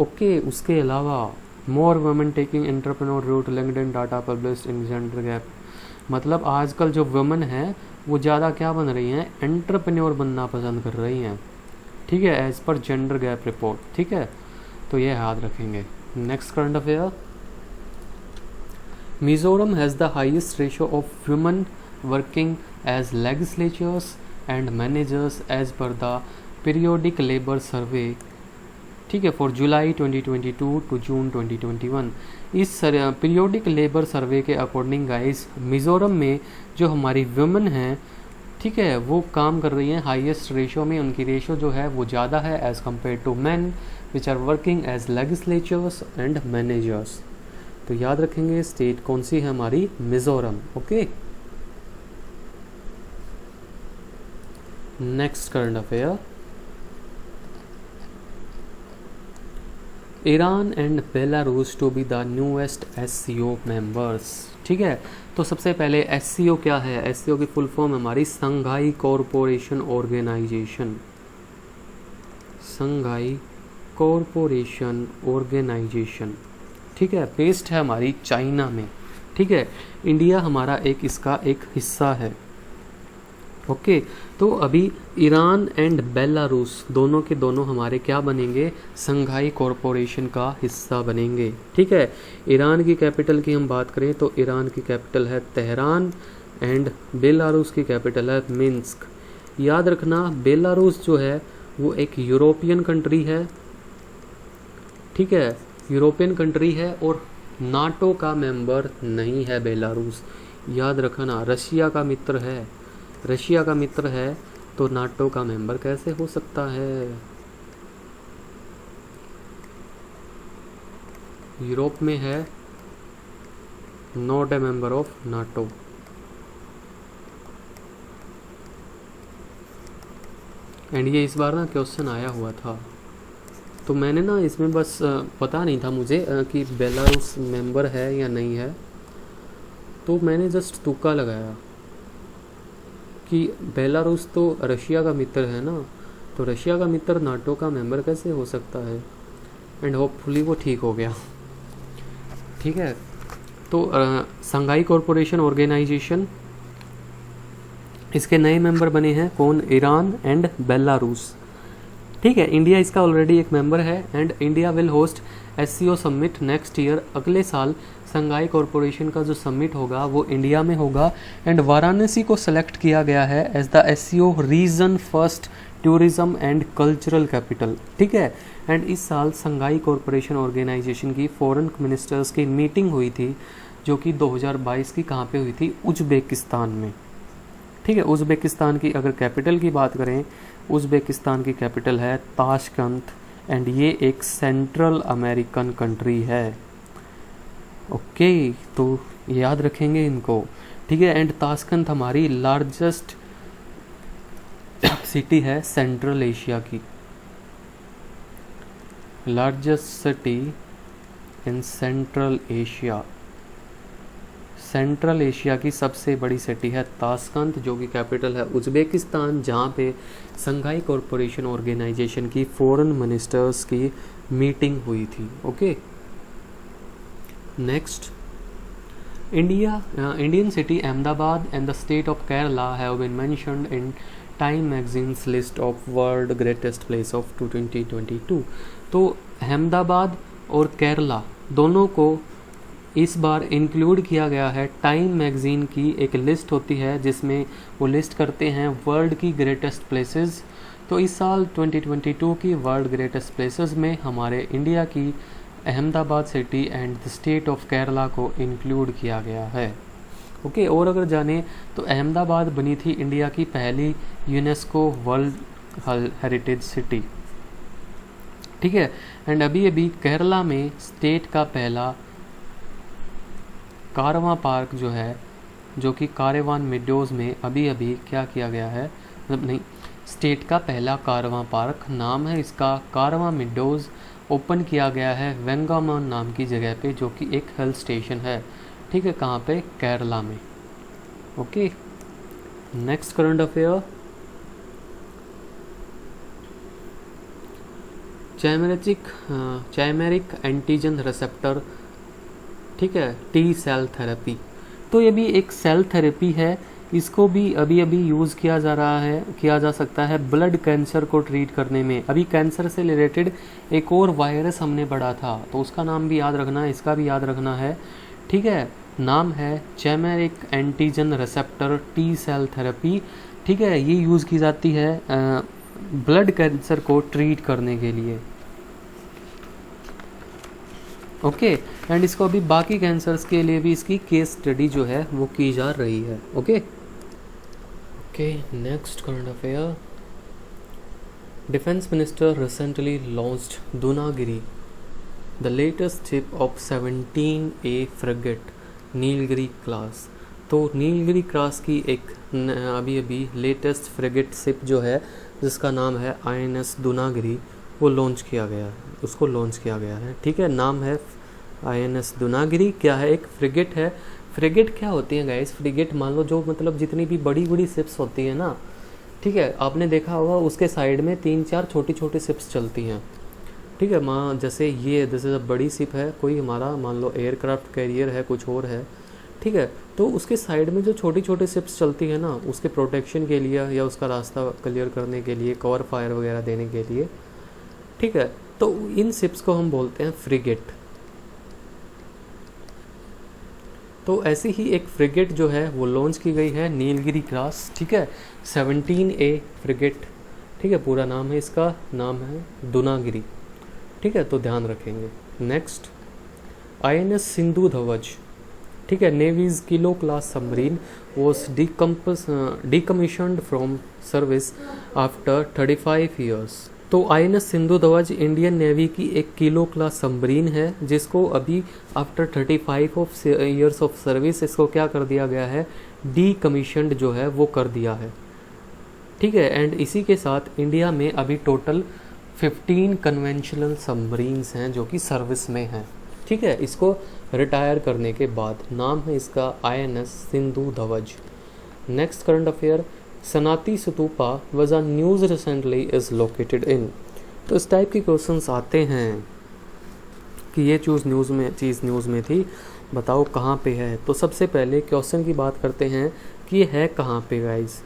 ओके, उसके अलावा more women taking entrepreneur route LinkedIn data published in gender gap. मतलब आजकल जो वुमेन है वो ज़्यादा क्या बन रही हैं, एंटरप्रेन्योर बनना पसंद कर रही हैं। ठीक है, as per gender gap report. ठीक है, तो ये याद रखेंगे। Next current affair, Mizoram has the highest ratio of women working as legislators and managers as per the periodic labor survey। ठीक है, फॉर जुलाई 2022 टू जून 2021। इस पीरियोडिक लेबर सर्वे के अकॉर्डिंग गाइस मिज़ोरम में जो हमारी वुमेन हैं, ठीक है, वो काम कर रही हैं हाईएस्ट रेशो में। उनकी रेशो जो है वो ज़्यादा है as compare to man which are working as legislatures and managers. तो याद रखेंगे स्टेट कौन सी है हमारी, Mizoram. Okay, next current affair, Iran and Belarus to be the newest SCO members. ठीक है, तो सबसे पहले SCO क्या है, SCO की फुल फॉर्म हमारी Shanghai corporation organisation. Shanghai corporation organisation, ठीक है, बेस्ड है हमारी चाइना में। ठीक है, इंडिया हमारा एक इसका एक हिस्सा है। ओके, तो अभी ईरान एंड बेलारूस दोनों के दोनों हमारे क्या बनेंगे, संघाई कॉरपोरेशन का हिस्सा बनेंगे। ठीक है, ईरान की कैपिटल की हम बात करें तो ईरान की कैपिटल है तेहरान एंड बेलारूस की कैपिटल है मिन्स्क। याद रखना बेलारूस जो है वो एक यूरोपियन कंट्री है। ठीक है, यूरोपियन कंट्री है और नाटो का मेंबर नहीं है बेलारूस। याद रखना, रशिया का मित्र है, रशिया का मित्र है तो नाटो का मेंबर कैसे हो सकता है। यूरोप में है, not a member of NATO. And ये इस बार ना क्वेश्चन आया हुआ था, तो मैंने ना इसमें बस पता नहीं था मुझे कि बेलारूस मेंबर है या नहीं है, तो मैंने जस्ट तुक्का लगाया कि बेलारूस तो रशिया का मित्र है ना, तो रशिया का मित्र नाटो का मेंबर कैसे हो सकता है। एंड होपफुली वो ठीक हो गया। ठीक है, तो संघाई कॉरपोरेशन ऑर्गेनाइजेशन, इसके नए मेंबर बने हैं कौन, ईरान एंड बेलारूस। ठीक है, इंडिया इसका ऑलरेडी एक मेंबर है and India will host SCO summit next year. अगले साल संघाई कॉरपोरेशन का जो समिट होगा वो इंडिया में होगा एंड वाराणसी को सेलेक्ट किया गया है as the SCO region first tourism and cultural capital, ठीक है। एंड इस साल संघाई कॉरपोरेशन ऑर्गेनाइजेशन की फॉरेन मिनिस्टर्स की मीटिंग हुई थी, जो कि 2022 की कहाँ पे हुई थी, उज़्बेकिस्तान में, ठीक है। उज़्बेकिस्तान की अगर कैपिटल की बात करें, उज़्बेकिस्तान की कैपिटल है ताशकंद, एंड ये एक सेंट्रल अमेरिकन कंट्री है। ओके, तो याद रखेंगे इनको, ठीक है। एंड ताशकंद हमारी लार्जेस्ट सिटी है सेंट्रल एशिया की, largest city in central Asia, central Asia की सबसे बड़ी सिटी है ताशकंद, जो कि कैपिटल है उज़्बेकिस्तान, जहाँ पे संघाई कॉरपोरेशन ऑर्गेनाइजेशन की फॉरेन मिनिस्टर्स की मीटिंग हुई थी। Okay, next, Indian city Ahmedabad and the state of Kerala have been mentioned in Time magazine's list of world greatest place of 2022। तो अहमदाबाद और केरला दोनों को इस बार इंक्लूड किया गया है। टाइम मैगजीन की एक लिस्ट होती है जिसमें वो लिस्ट करते हैं वर्ल्ड की ग्रेटेस्ट प्लेसेस। तो इस साल 2022 की वर्ल्ड ग्रेटेस्ट प्लेसेस में हमारे इंडिया की Ahmedabad city and the state of Kerala को इंक्लूड किया गया है। ओके, और अगर जाने तो अहमदाबाद बनी थी इंडिया की पहली यूनेस्को वर्ल्ड हेरिटेज सिटी, ठीक है। एंड अभी अभी केरला में स्टेट का पहला कारवां पार्क जो है, जो कि कारेवान मिडोज में अभी अभी क्या किया गया है, मतलब नहीं, स्टेट का पहला कारवां पार्क, नाम है इसका कारवां मिडोज, ओपन किया गया है वेंगामन नाम की जगह पे, जो कि एक हिल स्टेशन है, ठीक है। कहाँ पे, केरला में। Okay, next current affair, chimeric antigen receptor, ठीक है, टी सेल थेरेपी। तो ये भी एक सेल थेरेपी है, इसको भी अभी अभी यूज़ किया जा सकता है ब्लड कैंसर को ट्रीट करने में। अभी कैंसर से रिलेटेड एक और वायरस हमने पढ़ा था, तो उसका नाम भी याद रखना है, इसका भी याद रखना है, ठीक है। नाम है chimeric antigen receptor T cell therapy, ठीक है। ये यूज़ की जाती है ब्लड कैंसर को ट्रीट करने के लिए। ओके, एंड इसको अभी बाकी कैंसर्स के लिए भी इसकी केस स्टडी जो है वो की जा रही है। Okay, next current affair, defence minister recently launched Dunagiri, the latest ship of 17A frigate Nilgiri class. तो नीलगिरी क्लास की एक अभी अभी लेटेस्ट फ्रिगेट शिप जो है, जिसका नाम है INS दूनागिरी, वो लॉन्च किया गया है, उसको लॉन्च किया गया है, ठीक है। नाम है INS दूनागिरी। क्या है, एक फ्रिगेट है। फ्रिगेट क्या होती है गाइस, फ्रिगेट मान लो जो मतलब जितनी भी बड़ी बड़ी शिप्स होती है ना, ठीक है, आपने देखा होगा उसके साइड में 3-4 छोटी छोटी शिप्स चलती हैं, ठीक है। जैसे ये जैसे बड़ी शिप है कोई, हमारा मान लो एयरक्राफ्ट कैरियर है, कुछ और है, ठीक है। तो उसके साइड में जो छोटी छोटी शिप्स चलती है ना, उसके प्रोटेक्शन के लिए या उसका रास्ता क्लियर करने के लिए, कवर फायर वगैरह देने के लिए, ठीक है। तो इन शिप्स को हम बोलते हैं फ्रिगेट। तो ऐसी ही एक फ्रिगेट जो है वो लॉन्च की गई है, नीलगिरी क्लास, ठीक है, 17A फ्रिगेट, ठीक है। पूरा नाम है इसका, नाम है दूनागिरी, ठीक है, तो ध्यान रखेंगे। नेक्स्ट, INS सिंधु ध्वज, ठीक है, navy's kilo class submarine was decommissioned from service after 35 years. तो INS Sindhu Dhwaj Indian navy की एक किलो क्लास सबमरीन है, जिसको अभी आफ्टर 35 ईयर्स ऑफ सर्विस इसको क्या कर दिया गया है, डीकमीशनड जो है वो कर दिया है, ठीक है। एंड इसी के साथ इंडिया में अभी टोटल 15 कन्वेंशनल सबमरीन्स हैं जो कि सर्विस में हैं, ठीक है, इसको रिटायर करने के बाद। नाम है इसका INS Sindhu Dhvaj. Next current affair, Sannati stupa was a news recently is located in. तो इस टाइप के क्वेश्चंस आते हैं कि ये चीज़ न्यूज़ में थी, बताओ कहाँ पे है। तो सबसे पहले क्वेश्चन की बात करते हैं कि ये है कहाँ पे गाइस।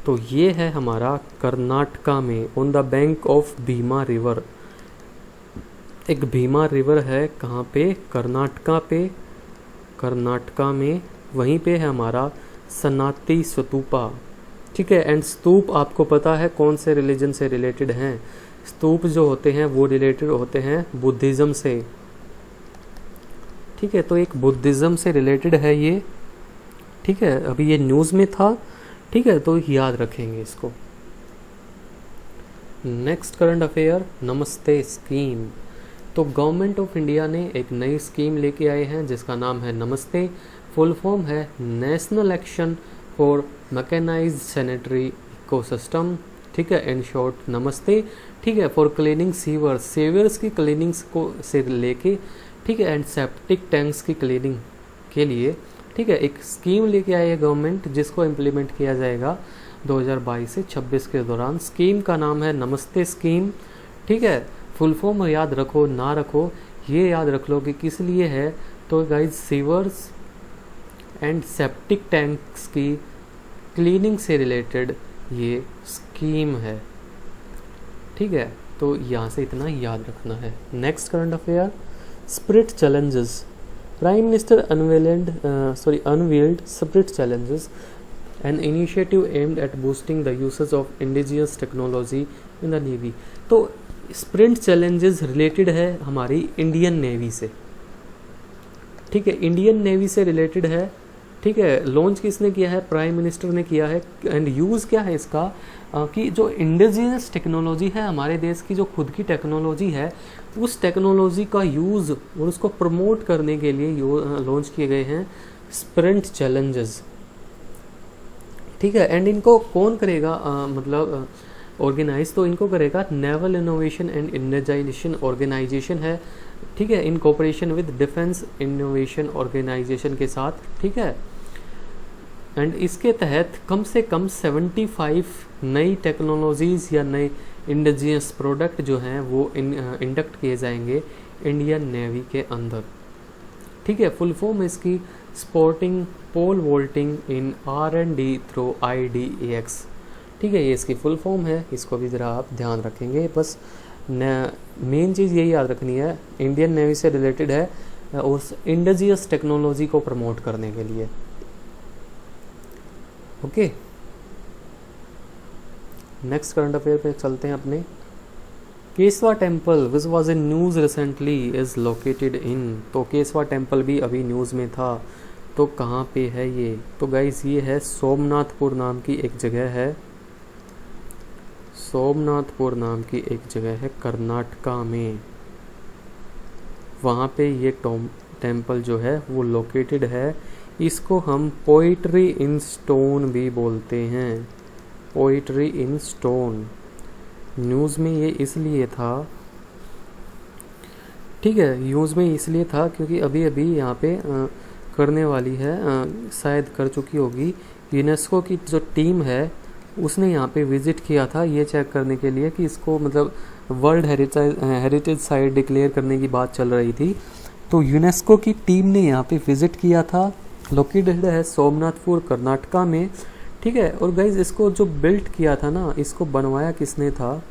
तो ये है हमारा कर्नाटका में, on the bank of Bhima river. एक भीमा रिवर है कहाँ पे, कर्नाटका में, वहीं पे है हमारा सनाती स्तूपा, ठीक है। एंड स्तूप आपको पता है कौन से रिलीजन से रिलेटेड हैं, स्तूप जो होते हैं वो रिलेटेड होते हैं बुद्धिज़्म से, ठीक है। तो एक बुद्धिज़्म से रिलेटेड है ये, ठीक है, अभी ये न्यूज़ में था, ठीक है, तो याद रखेंगे इसको। नेक्स्ट करंट अफेयर, नमस्ते स्कीम। तो गवर्नमेंट ऑफ इंडिया ने एक नई स्कीम लेके आए हैं जिसका नाम है नमस्ते। फुल फॉर्म है national action for mechanised sanitary ecosystem, ठीक है, इन शॉर्ट नमस्ते, ठीक है, फॉर क्लीनिंग सीवर्स, सीवर्स की क्लीनिंग्स को से लेके, ठीक है, एंड सेप्टिक टैंक्स की क्लीनिंग के लिए, ठीक है, एक स्कीम लेके आई है गवर्नमेंट जिसको इम्प्लीमेंट किया जाएगा 2022 से 26 के दौरान। स्कीम का नाम है नमस्ते स्कीम, ठीक है। फुल फॉर्म याद रखो ना रखो, ये याद रख लो कि किस लिए है। तो guys sewers and septic tanks की क्लीनिंग से रिलेटेड ये स्कीम है, ठीक है। तो यहाँ से इतना याद रखना है। Next current affair, spirit challenges. Prime minister unveiled Spirit Challenges, an initiative aimed at boosting the usage of indigenous technology in the Navy। तो स्प्रिंट चैलेंजेस रिलेटेड है हमारी इंडियन नेवी से, ठीक है, इंडियन नेवी से रिलेटेड है, ठीक है। लॉन्च किसने किया है, प्राइम मिनिस्टर ने किया है। एंड यूज़ क्या है इसका, कि जो इंडिजिनस टेक्नोलॉजी है हमारे देश की, जो खुद की टेक्नोलॉजी है, उस टेक्नोलॉजी का यूज़ और उसको प्रमोट करने के लिए लॉन्च किए गए हैं स्प्रिंट चैलेंजेस, ठीक है। एंड इनको कौन करेगा, मतलब ऑर्गेनाइज तो इनको करेगा naval innovation and industrialisation organisation है, ठीक है, in cooperation with defence innovation organisation के साथ, ठीक है। एंड इसके तहत कम से कम 75 नई टेक्नोलॉजीज या नए इंडिजियस प्रोडक्ट जो हैं वो इंडक्ट किए जाएंगे इंडियन नेवी के अंदर, ठीक है। फुल फॉर्म इसकी स्पोर्टिंग पोल वोल्टिंग इन R&D थ्रू IDEX, ठीक है, ये इसकी फुल फॉर्म है। इसको भी ज़रा आप ध्यान रखेंगे। बस मेन चीज़ यही याद रखनी है, इंडियन नेवी से रिलेटेड है उस इंडिजियस टेक्नोलॉजी को प्रमोट करने के लिए, ओके। नेक्स्ट करंट अफेयर पे चलते हैं अपने। Kesava temple which was in news recently is located in. तो केसवा टेम्पल भी अभी न्यूज़ में था, तो कहाँ पे है ये, तो गाइस ये है सोमनाथपुर नाम की एक जगह है, सोमनाथपुर नाम की एक जगह है कर्नाटका में, वहाँ पे ये टेम्पल जो है वो लोकेटेड है। इसको हम पोइट्री इन स्टोन भी बोलते हैं, पोइट्री इन स्टोन। न्यूज़ में ये इसलिए था, ठीक है, न्यूज़ में इसलिए था क्योंकि अभी अभी यहाँ पे करने वाली है, शायद कर चुकी होगी, यूनेस्को की जो टीम है उसने यहाँ पे विज़िट किया था ये चेक करने के लिए कि इसको मतलब वर्ल्ड हेरिटेज साइट डिक्लेयर करने की बात चल रही थी। तो यूनेस्को की टीम ने यहाँ पे विज़िट किया था, लोकेटेड है सोमनाथपुर कर्नाटका में, ठीक है। और गाइज इसको जो बिल्ट किया था ना, इसको बनवाया किसने था,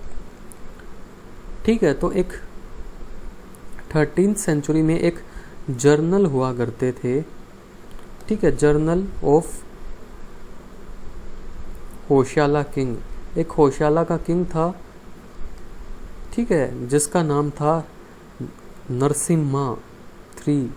ठीक है। तो एक 13th सेंचुरी में एक जर्नल हुआ करते थे, ठीक है, जर्नल ऑफ होशाला किंग। एक होशाला का किंग था, ठीक है, जिसका नाम था नरसिम्हा III,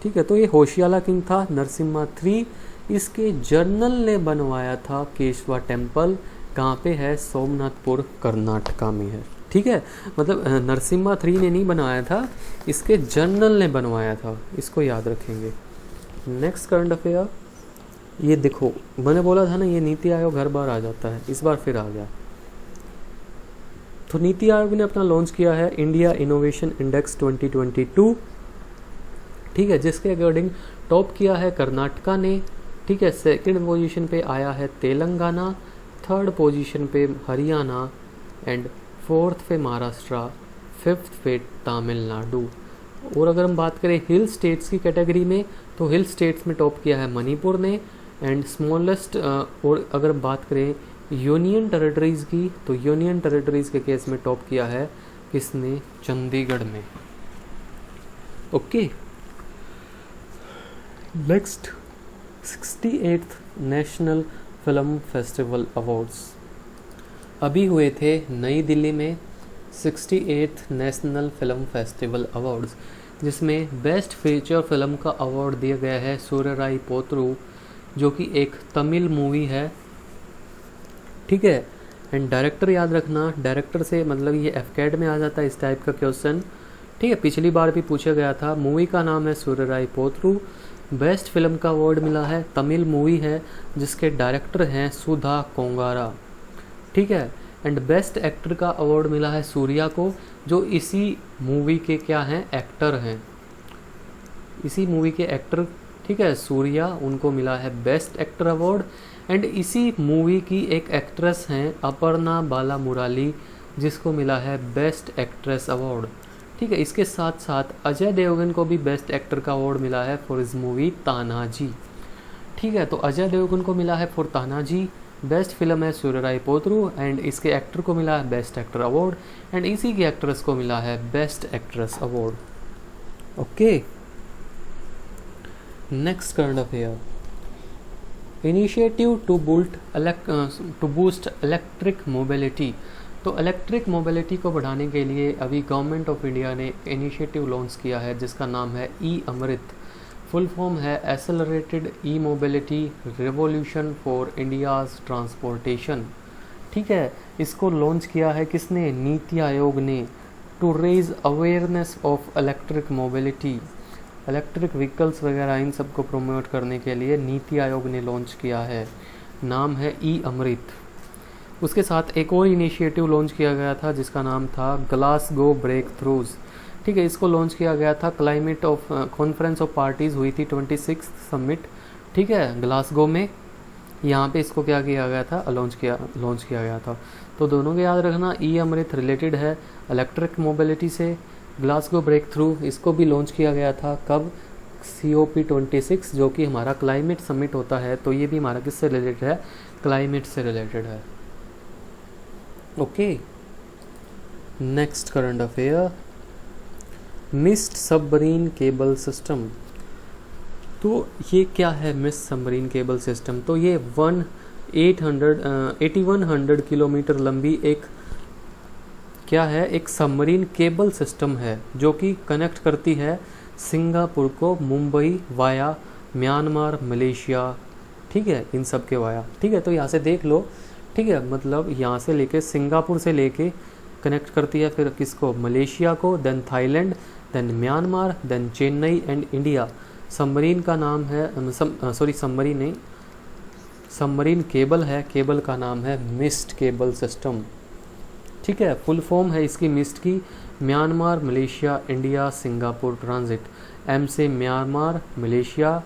ठीक है। तो ये होशियाला किंग था नरसिम्हा III, इसके जर्नल ने बनवाया था केशवा टेम्पल, कहाँ पे है, सोमनाथपुर कर्नाटका में है, ठीक है। मतलब नरसिम्हा III ने नहीं बनवाया था, इसके जर्नल ने बनवाया था, इसको याद रखेंगे। नेक्स्ट करंट अफेयर, ये देखो मैंने बोला था ना ये नीति आयोग हर बार आ जाता है, इस बार फिर आ गया। तो नीति आयोग ने अपना लॉन्च किया है इंडिया इनोवेशन इंडेक्स 2022, ठीक है, जिसके अकॉर्डिंग टॉप किया है कर्नाटका ने, ठीक है। सेकंड पोजीशन पे आया है तेलंगाना, थर्ड पोजीशन पे हरियाणा एंड फोर्थ पे महाराष्ट्र, फिफ्थ पे तमिलनाडु। और अगर हम बात करें हिल स्टेट्स की कैटेगरी में, तो हिल स्टेट्स में टॉप किया है मणिपुर ने, एंड स्मॉलेस्ट, और अगर बात करें यूनियन टेरिटरीज़ की, तो यूनियन टेरिटरीज़ के केस में टॉप किया है किसने, चंडीगढ़ में, okay. Next 68th national film festival awards अभी हुए थे नई दिल्ली में 68th national film festival awards, जिसमें बेस्ट फीचर फिल्म का अवार्ड दिया गया है सूर्यराई पोत्रु, जो कि एक तमिल मूवी है। ठीक है, एंड डायरेक्टर याद रखना, डायरेक्टर से मतलब ये एफकेड में आ जाता है इस टाइप का क्वेश्चन। ठीक है, पिछली बार भी पूछा गया था। मूवी का नाम है सूर्यराई पोत्रु। बेस्ट फिल्म का अवार्ड मिला है, तमिल मूवी है जिसके डायरेक्टर हैं सुधा कोंगारा। ठीक है, एंड बेस्ट एक्टर का अवार्ड मिला है सूर्या को, जो इसी मूवी के क्या हैं, एक्टर हैं, इसी मूवी के एक्टर। ठीक है, सूर्या, उनको मिला है बेस्ट एक्टर अवार्ड। एंड इसी मूवी की एक एक्ट्रेस हैं अपर्णा बाला मुराली, जिसको मिला है बेस्ट एक्ट्रेस अवार्ड। ठीक है, इसके साथ साथ अजय देवगन को भी बेस्ट एक्टर का अवार्ड मिला है फॉर इस मूवी तानाजी। ठीक है, तो अजय देवगन को मिला है फॉर तानाजी, बेस्ट फिल्म है सूर्यराई पोत्रु, एंड इसके एक्टर को मिला है बेस्ट एक्टर अवार्ड, एंड इसी की एक्ट्रेस को मिला है best actress award. Okay, next current affair. Initiative to boost electric mobility. तो इलेक्ट्रिक मोबिलिटी को बढ़ाने के लिए अभी गवर्नमेंट ऑफ इंडिया ने इनिशिएटिव लॉन्च किया है जिसका नाम है ई अमृत। फुल फॉर्म है accelerated e mobility revolution for India's transportation. ठीक है, इसको लॉन्च किया है किसने, नीति आयोग ने, to raise awareness of electric mobility. Electric vehicles वगैरह इन सबको प्रमोट करने के लिए नीति आयोग ने लॉन्च किया है, नाम है ई अमृत। उसके साथ एक और इनिशिएटिव लॉन्च किया गया था जिसका नाम था ग्लासगो ब्रेक थ्रूज। ठीक है, इसको लॉन्च किया गया था climate of conference of parties हुई थी 26th समिट। ठीक है, ग्लासगो में, यहाँ पे इसको क्या किया गया था, लॉन्च किया गया था। तो दोनों को याद रखना, ई अमृत रिलेटेड है इलेक्ट्रिक मोबिलिटी से। ग्लासगो ब्रेक थ्रू इसको भी लॉन्च किया गया था कब, COP26, जो कि हमारा क्लाइमेट समिट होता है। तो ये भी हमारा किससे रिलेटेड है, क्लाइमेट से रिलेटेड है। Okay, next current affair, mist submarine cable system. तो ये क्या है मिस्ट सबमरीन केबल सिस्टम? तो ये 8100 किलोमीटर लंबी एक क्या है, एक सबमरीन केबल सिस्टम है जो कि कनेक्ट करती है सिंगापुर को मुंबई वाया म्यांमार मलेशिया। ठीक है, इन सब के वाया। ठीक है, तो यहाँ से देख लो। ठीक है, मतलब यहाँ से लेके सिंगापुर से लेके कनेक्ट करती है फिर किसको, मलेशिया को, then Thailand, then Myanmar, then Chennai and India. Submarine का नाम है सबमरीन नहीं, सबमरीन केबल है, केबल का नाम है मिस्ट केबल सिस्टम। ठीक है, फुल फॉर्म है इसकी मिस्ट की, Myanmar Malaysia India Singapore transit. M से म्यांमार मलेशिया,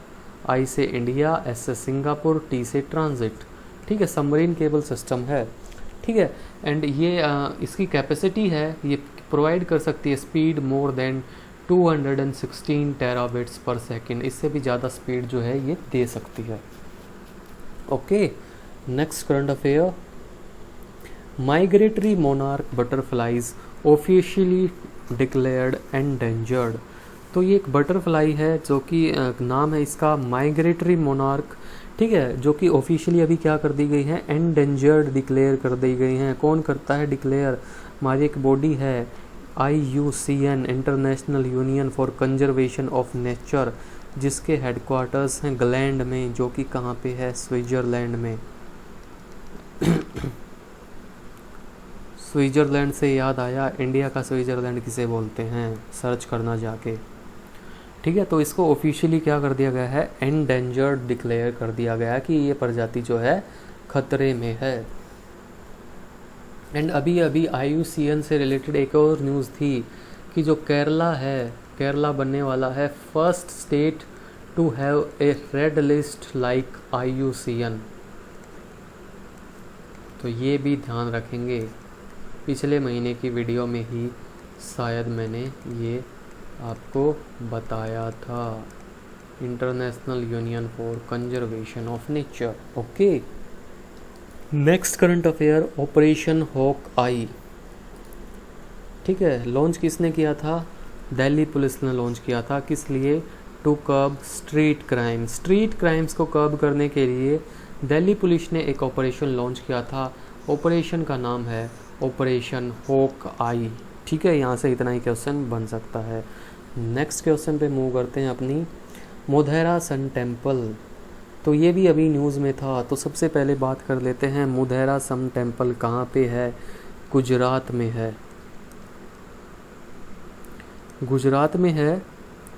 I से इंडिया, S से सिंगापुर, T से ट्रांजिट। ठीक है, सबमरीन केबल सिस्टम है। ठीक है, एंड ये इसकी कैपेसिटी है, ये प्रोवाइड कर सकती है स्पीड मोर देन 216 टेराबिट्स पर सेकेंड। इससे भी ज़्यादा स्पीड जो है ये दे सकती है। Okay, next current affair, migratory monarch butterflies officially declared endangered. तो ये एक बटरफ्लाई है जो कि नाम है इसका माइग्रेटरी मोनार्क। ठीक है, जो कि ऑफिशियली अभी क्या कर दी गई है, एंडेंजर्ड डिक्लेयर कर दी गई हैं। कौन करता है डिक्लेयर, हमारी एक बॉडी है IUCN, international Union for Conservation of nature, जिसके हेडक्वार्टर्स हैं ग्लैंड में, जो कि कहाँ पे है, स्विट्ज़रलैंड में। स्विट्ज़रलैंड से याद आया, इंडिया का स्विट्ज़रलैंड किसे बोलते हैं, सर्च करना जाके। ठीक है, तो इसको ऑफिशियली क्या कर दिया गया है, एंडेंजर्ड डिक्लेयर कर दिया गया कि ये प्रजाति जो है खतरे में है। एंड अभी अभी IUCN से रिलेटेड एक और न्यूज़ थी कि जो केरला है, केरला बनने वाला है first state to have a red list like IUCN। तो ये भी ध्यान रखेंगे, पिछले महीने की वीडियो में ही शायद मैंने ये आपको बताया था, International Union for Conservation of Nature. Okay, next current affair, Operation Hawk Eye. ठीक है, लॉन्च किसने किया था, दिल्ली पुलिस ने लॉन्च किया था। किस लिए, to curb street crime. Street crimes को कर्ब करने के लिए दिल्ली पुलिस ने एक ऑपरेशन लॉन्च किया था, ऑपरेशन का नाम है ऑपरेशन होक आई। ठीक है, यहाँ से इतना ही क्वेश्चन बन सकता है। नेक्स्ट क्वेश्चन पे मूव करते हैं अपनी। मोधेरा सन टेम्पल, तो ये भी अभी न्यूज़ में था, तो सबसे पहले बात कर लेते हैं मोधेरा सन टेम्पल कहाँ पे है। गुजरात में है, गुजरात में है।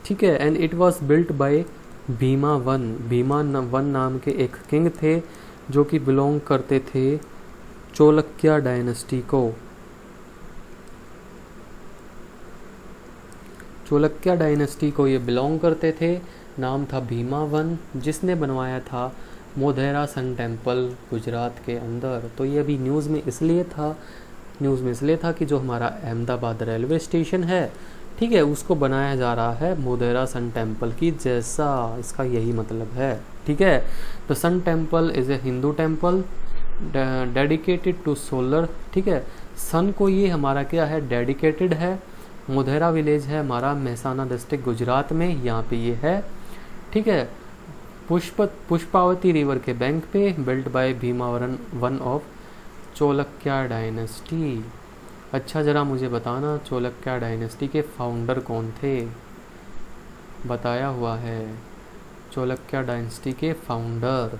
ठीक है, and it was built by Bhima one नाम के एक किंग थे जो कि बिलोंग करते थे चोलक्या डायनेस्टी को। चोलक्या डायनेस्टी को ये बिलोंग करते थे। नाम था भीमा वन, जिसने बनवाया था मोधेरा सन टेम्पल गुजरात के अंदर। तो ये अभी न्यूज़ में इसलिए था कि जो हमारा अहमदाबाद रेलवे स्टेशन है, ठीक है, उसको बनाया जा रहा है मोधेरा सन टेम्पल की जैसा, इसका यही मतलब है। ठीक है, तो sun temple is a Hindu temple dedicated to solar. ठीक है, सन को ये हमारा क्या है, डेडिकेटेड है। मोधेरा विलेज है हमारा मेहसाना डिस्ट्रिक्ट गुजरात में, यहाँ पे ये है। ठीक है, पुष्पावती रिवर के बैंक पे, built by Bhimavaran one of Chalukya dynasty. अच्छा, ज़रा मुझे बताना चोलक्या डायनेस्टी के फाउंडर कौन थे। बताया हुआ है चोलक्या डायनेस्टी के फाउंडर,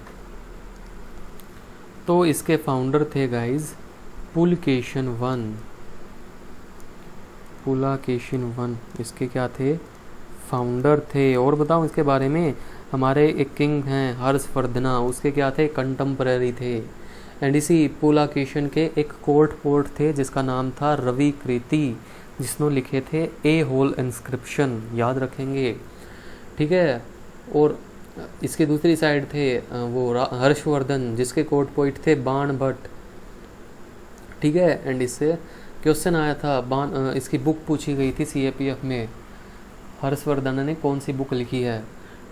तो इसके फाउंडर थे गाइज पुलकेशिन वन, इसके क्या थे, फाउंडर थे। और बताऊं इसके बारे में, हमारे एक किंग हैं हर्षवर्धना, उसके क्या थे, कंटेम्पररी थे। एंड इसी पुलकेशिन के एक पोर्ट थे जिसका नाम था रवि कृति, जिसने लिखे थे ए होल इंस्क्रिप्शन, याद रखेंगे। ठीक है, और इसके दूसरी साइड थे वो हर्षवर्धन, जिसके कोर्ट पोइट थे बाण भट्ट। ठीक है, एंड इससे क्वेश्चन आया था, इसकी बुक पूछी गई थी CAPF में, हर्षवर्धन ने कौन सी बुक लिखी है।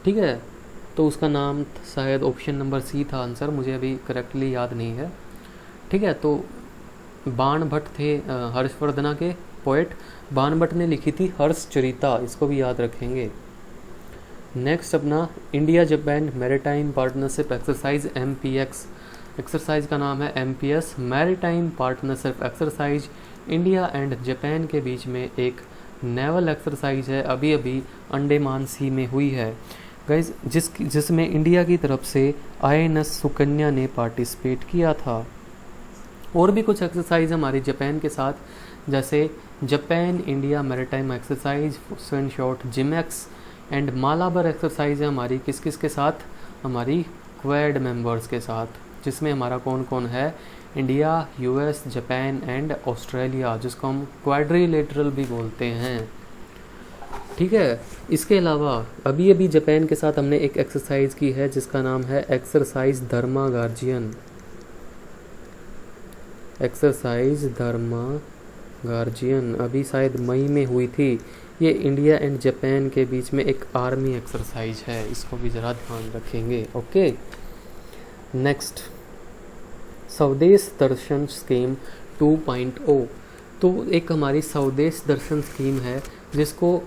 ठीक है, तो उसका नाम शायद ऑप्शन नंबर C था आंसर, मुझे अभी करेक्टली याद नहीं है। ठीक है, तो बाण भट्ट थे हर्षवर्धना के पोएट, बाण भट्ट ने लिखी थी हर्षचरिता, इसको भी याद रखेंगे। नेक्स्ट अपना India Japan maritime partnership exercise MPX, exercise का नाम है MPS maritime partnership exercise. India and Japan के बीच में एक नेवल एक्सरसाइज है, अभी अंडमान सी में हुई है गाइज, जिसमें इंडिया की तरफ से INS सुकन्या ने पार्टिसिपेट किया था। और भी कुछ एक्सरसाइज हमारी जापान के साथ, जैसे Japan India maritime exercise, in short JIMEX, and Malabar exercise है हमारी किस किस के साथ, हमारी क्वाड मेंबर्स के साथ, जिसमें हमारा कौन कौन है, India, US, Japan and Australia, जिसको हम क्वाड्रिलेटरल भी बोलते हैं। ठीक है, इसके अलावा अभी जापान के साथ हमने एक एक्सरसाइज की है जिसका नाम है एक्सरसाइज धर्मा गार्जियन, अभी शायद मई में हुई थी। ये इंडिया एंड जापान के बीच में एक आर्मी एक्सरसाइज है, इसको भी ज़रा ध्यान रखेंगे। ओके, नेक्स्ट स्वदेश दर्शन स्कीम 2.0, तो एक हमारी स्वदेश दर्शन स्कीम है जिसको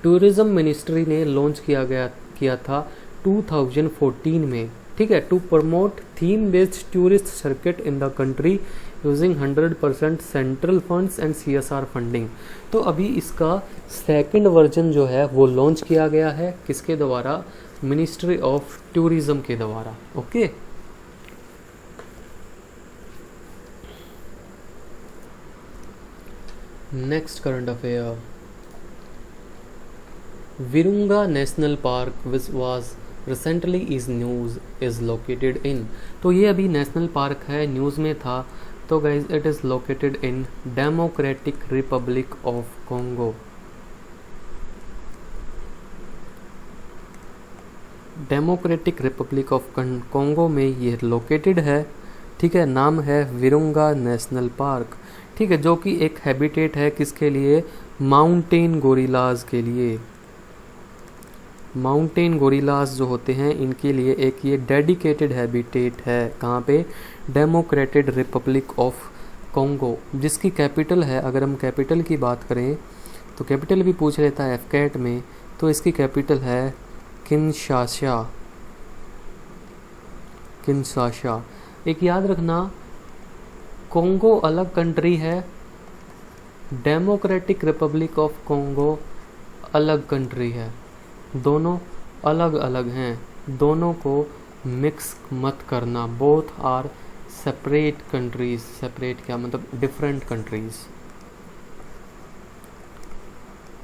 टूरिज़्म मिनिस्ट्री ने लॉन्च किया था 2014 में। ठीक है, to promote theme based tourist circuit in the country using 100% central funds and CSR funding. तो अभी इसका सेकंड वर्जन जो है वो लॉन्च किया गया है, किसके द्वारा, मिनिस्ट्री ऑफ टूरिज्म के द्वारा। Okay, next current affair, Virunga national park which was recently is located in, तो ये अभी नेशनल पार्क है, न्यूज़ में था। तो guys it is located in democratic Republic of Congo. Democratic Republic of Congo में ये लोकेटेड है। ठीक है, नाम है विरुंगा नेशनल पार्क। ठीक है, जो कि एक हैबिटेट है किसके लिए, माउंटेन गोरिल्लाज के लिए। माउंटेन गोरिल्लाज जो होते हैं इनके लिए एक ये डेडिकेटेड हैबिटेट है, कहाँ पे, डेमोक्रेटिक रिपब्लिक ऑफ कॉन्गो, जिसकी कैपिटल है, अगर हम कैपिटल की बात करें तो कैपिटल भी पूछ लेता है FCAT में, तो इसकी कैपिटल है किनशासा। किंशासा। एक याद रखना, कॉन्गो अलग कंट्री है, डेमोक्रेटिक रिपब्लिक ऑफ कॉन्गो अलग कंट्री है, दोनों अलग अलग हैं, दोनों को मिक्स मत करना। Both are separate countries. Separate क्या मतलब? Different countries.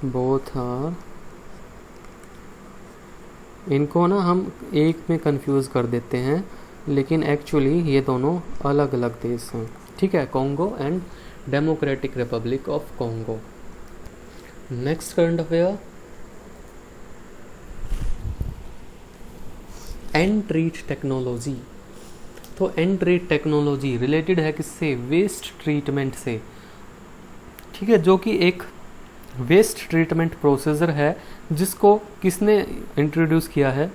बोथ आर, इनको ना हम एक में कंफ्यूज कर देते हैं, लेकिन एक्चुअली ये दोनों अलग अलग देश हैं। ठीक है, Congo and democratic Republic of Congo. Next current affair, and treat technology. तो एंड ट्रीट टेक्नोलॉजी रिलेटेड है किससे? वेस्ट ट्रीटमेंट से। ठीक है, जो कि एक वेस्ट ट्रीटमेंट प्रोसीजर है जिसको किसने इंट्रोड्यूस किया है?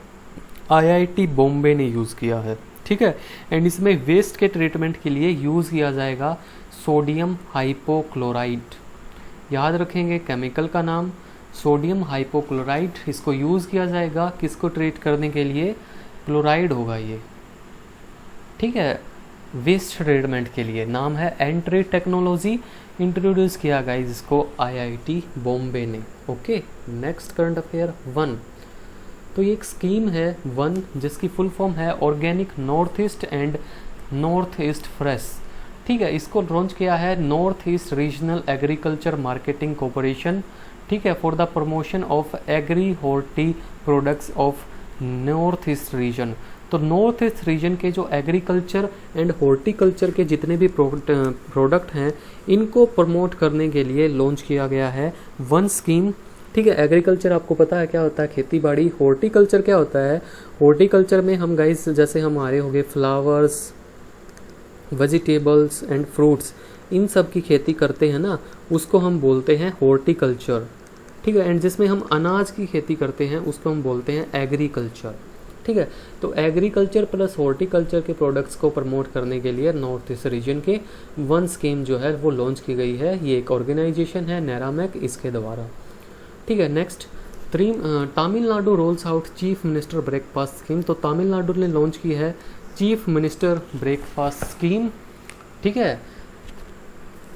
आईआईटी बॉम्बे ने यूज़ किया है। ठीक है, एंड इसमें वेस्ट के ट्रीटमेंट के लिए यूज़ किया जाएगा सोडियम हाइपोक्लोराइड। याद रखेंगे केमिकल का नाम सोडियम हाइपोक्लोराइड। इसको यूज़ किया जाएगा किसको ट्रीट करने के लिए? क्लोराइड होगा ये। ठीक है, वेस्ट ट्रीटमेंट के लिए नाम है एंड ट्रीट टेक्नोलॉजी। इंट्रोड्यूस किया गाइस इसको आईआईटी बॉम्बे ने। Okay, next current affair 1। तो ये एक स्कीम है 1 जिसकी फुल फॉर्म है organic north east and north east fresh. ठीक है, इसको लॉन्च किया है north east regional agriculture marketing corporation. ठीक है, for the promotion of agri horti products of north east region. तो नॉर्थ ईस्ट रीजन के जो एग्रीकल्चर एंड हॉर्टिकल्चर के जितने भी प्रोडक्ट हैं, इनको प्रमोट करने के लिए लॉन्च किया गया है 1 स्कीम। ठीक है, एग्रीकल्चर आपको पता है क्या होता है? खेती बाड़ी। हॉर्टिकल्चर क्या होता है? हॉर्टिकल्चर में हम गाइस जैसे हमारे हो गए फ्लावर्स, वेजिटेबल्स एंड फ्रूट्स, इन सब की खेती करते हैं ना, उसको हम बोलते हैं हॉर्टिकल्चर। ठीक है, एंड जिसमें हम अनाज की खेती करते हैं उसको हम बोलते हैं एग्रीकल्चर। ठीक है, तो एग्रीकल्चर प्लस हॉर्टिकल्चर के प्रोडक्ट्स को प्रमोट करने के लिए नॉर्थ ईस्ट रीजन के 1 स्कीम जो है वो लॉन्च की गई है। ये एक ऑर्गेनाइजेशन है नेरामैक, इसके द्वारा। ठीक है, next Tamil Nadu roles out chief minister breakfast scheme. तो तमिलनाडु ने लॉन्च की है चीफ मिनिस्टर ब्रेकफास्ट स्कीम। ठीक है,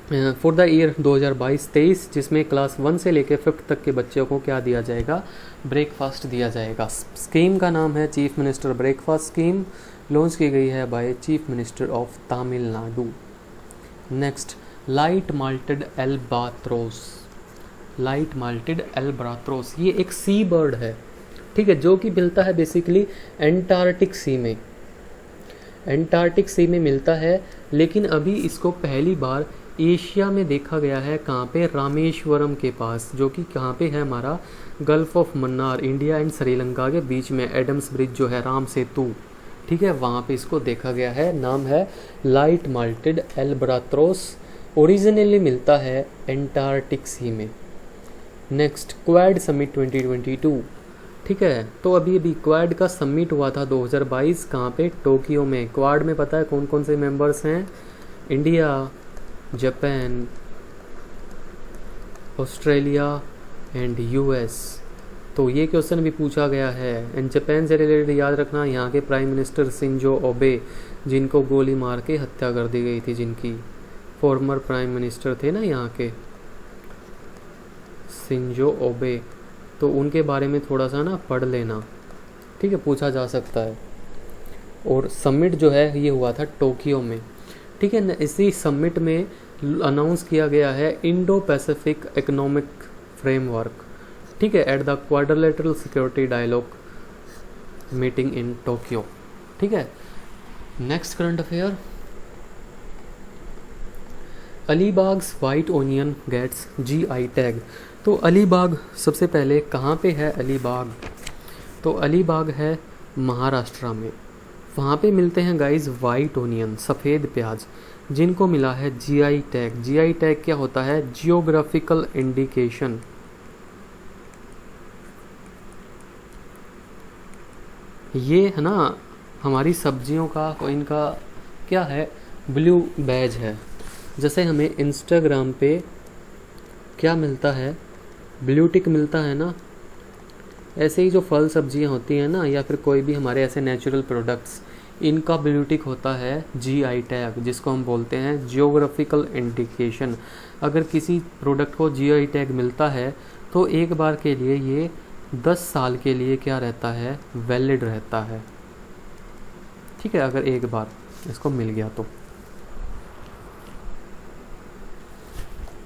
फॉर द ईयर 2022-23, जिसमें क्लास 1 से लेकर 5th तक के बच्चों को क्या दिया जाएगा? ब्रेकफास्ट दिया जाएगा। स्कीम का नाम है chief minister breakfast scheme. Launch की गई है by chief minister of Tamil Nadu. Next, light malted albatross. Light malted albatross ये एक सी बर्ड है। ठीक है, जो कि मिलता है बेसिकली एंटार्क्टिक सी में। एंटार्क्टिक सी में मिलता है, लेकिन अभी इसको पहली बार एशिया में देखा गया है। कहाँ पे? रामेश्वरम के पास, जो कि कहाँ पे है? हमारा gulf of Mannar, India and Sri Lanka के बीच में। एडम्स ब्रिज जो है, राम सेतु, ठीक है, वहाँ पे इसको देखा गया है। नाम है लाइट माल्टेड एल्बाट्रोस। ओरिजिनली मिलता है एंटार्क्टिक सी में। Next, quad summit 2022। ठीक है, तो अभी क्वाड का समिट हुआ था 2022। कहाँ पे? टोक्यो में। क्वाड में पता है कौन कौन से मेंबर्स हैं? India, Japan, Australia and US. तो ये क्वेश्चन भी पूछा गया है। एंड जापान से रिलेटेड याद रखना, यहाँ के प्राइम मिनिस्टर शिंजो ओबे, जिनको गोली मार के हत्या कर दी गई थी, जिनकी फॉर्मर प्राइम मिनिस्टर थे ना यहाँ के, शिंजो ओबे। तो उनके बारे में थोड़ा सा ना पढ़ लेना। ठीक है, पूछा जा सकता है। और समिट जो है ये हुआ था टोक्यो में। ठीक है, इसी समिट में अनाउंस किया गया है इंडो पैसिफिक इकोनॉमिक फ्रेमवर्क। ठीक है, at the Quadrilateral Security Dialogue meeting in Tokyo. ठीक है, next current affair, Alibag's white onion gets GI tag. तो अलीबाग सबसे पहले कहाँ पे है? अलीबाग, तो अलीबाग है महाराष्ट्र में। वहाँ पे मिलते हैं गाइस वाइट ओनियन, सफ़ेद प्याज, जिनको मिला है जीआई टैग। जीआई टैग क्या होता है? Geographical indication. ये है ना हमारी सब्जियों का, इनका क्या है? ब्लू बैज है। जैसे हमें इंस्टाग्राम पे क्या मिलता है? ब्लू टिक मिलता है ना। ऐसे ही जो फल सब्जियां होती हैं ना, या फिर कोई भी हमारे ऐसे नेचुरल प्रोडक्ट्स, इनका ब्यूटिक होता है जीआई टैग, जिसको हम बोलते हैं जियोग्राफिकल इंडिकेशन। अगर किसी प्रोडक्ट को जीआई टैग मिलता है तो एक बार के लिए ये 10 साल के लिए क्या रहता है, वैलिड रहता है। ठीक है, अगर एक बार इसको मिल गया तो।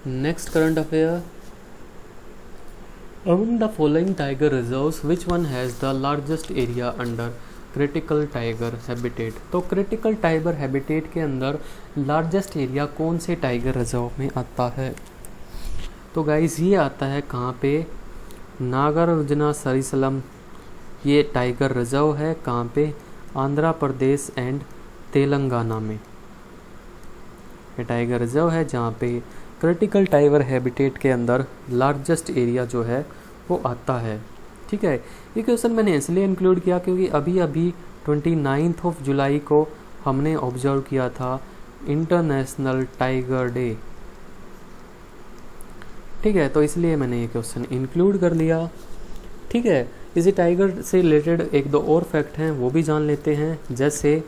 Next current affair, among the following tiger reserves which one has the largest area under critical tiger habitat. तो क्रिटिकल टाइगर हैबिटेट के अंदर लार्जेस्ट एरिया कौन से टाइगर रिजर्व में आता है? तो गाइस ये आता है कहाँ पे, नागार्जुन सरिसलम, ये टाइगर रिजर्व है कहाँ पे, आंध्र प्रदेश एंड तेलंगाना में। ये टाइगर रिजर्व है जहाँ पे क्रिटिकल टाइगर हैबिटेट के अंदर लार्जेस्ट एरिया जो है वो आता है। ठीक है, ये क्वेश्चन मैंने इसलिए इंक्लूड किया क्योंकि अभी अभी 29 जुलाई को हमने ऑब्जर्व किया था इंटरनेशनल टाइगर डे। ठीक है, तो इसलिए मैंने ये क्वेश्चन इंक्लूड कर लिया। ठीक है, इसी टाइगर से रिलेटेड एक दो और फैक्ट हैं वो भी जान लेते हैं। जैसे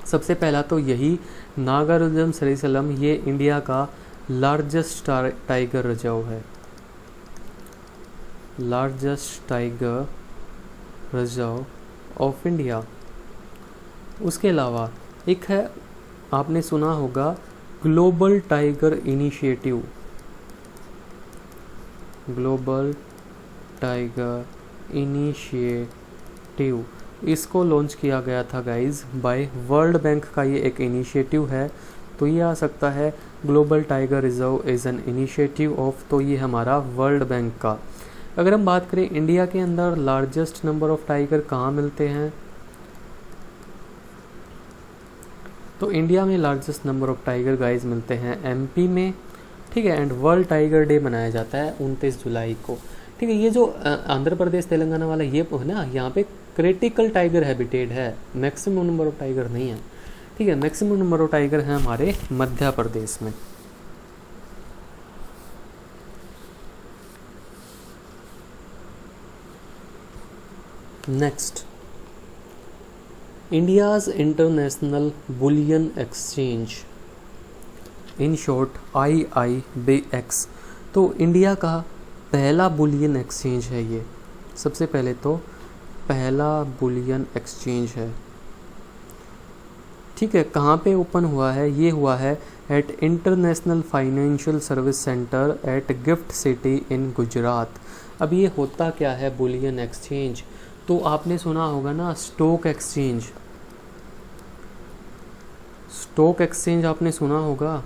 सबसे पहला तो यही नागार्जुन सरिसलम, ये इंडिया का लार्जेस्ट टाइगर रिजर्व है, largest tiger reserve of India. उसके अलावा एक है, आपने सुना होगा global tiger initiative, global tiger initiative, इसको लॉन्च किया गया था गाइज बाय वर्ल्ड बैंक का। ये एक इनिशिएटिव है, तो ये आ सकता है global tiger reserve is an initiative of, तो ये हमारा वर्ल्ड बैंक का। अगर हम बात करें इंडिया के अंदर लार्जेस्ट नंबर ऑफ टाइगर कहाँ मिलते हैं, तो इंडिया में largest number of tiger guys मिलते हैं एमपी में। ठीक है, एंड वर्ल्ड टाइगर डे मनाया जाता है 29 जुलाई को। ठीक है, ये जो आंध्र प्रदेश तेलंगाना वाला ये है ना, यहाँ पे क्रिटिकल टाइगर हैबिटेट है, मैक्सिमम नंबर ऑफ टाइगर नहीं है। ठीक है, मैक्सिमम नंबर ऑफ टाइगर है हमारे मध्य प्रदेश में। Next, India's international bullion exchange, in short IIBX। तो इंडिया का पहला बुलियन एक्सचेंज है ये, सबसे पहले तो पहला बुलियन एक्सचेंज है। ठीक है, कहाँ पे ओपन हुआ है, ये हुआ है at international financial service centre at GIFT City in Gujarat. अब ये होता क्या है बुलियन एक्सचेंज, तो आपने सुना होगा ना स्टॉक एक्सचेंज, स्टॉक एक्सचेंज आपने सुना होगा,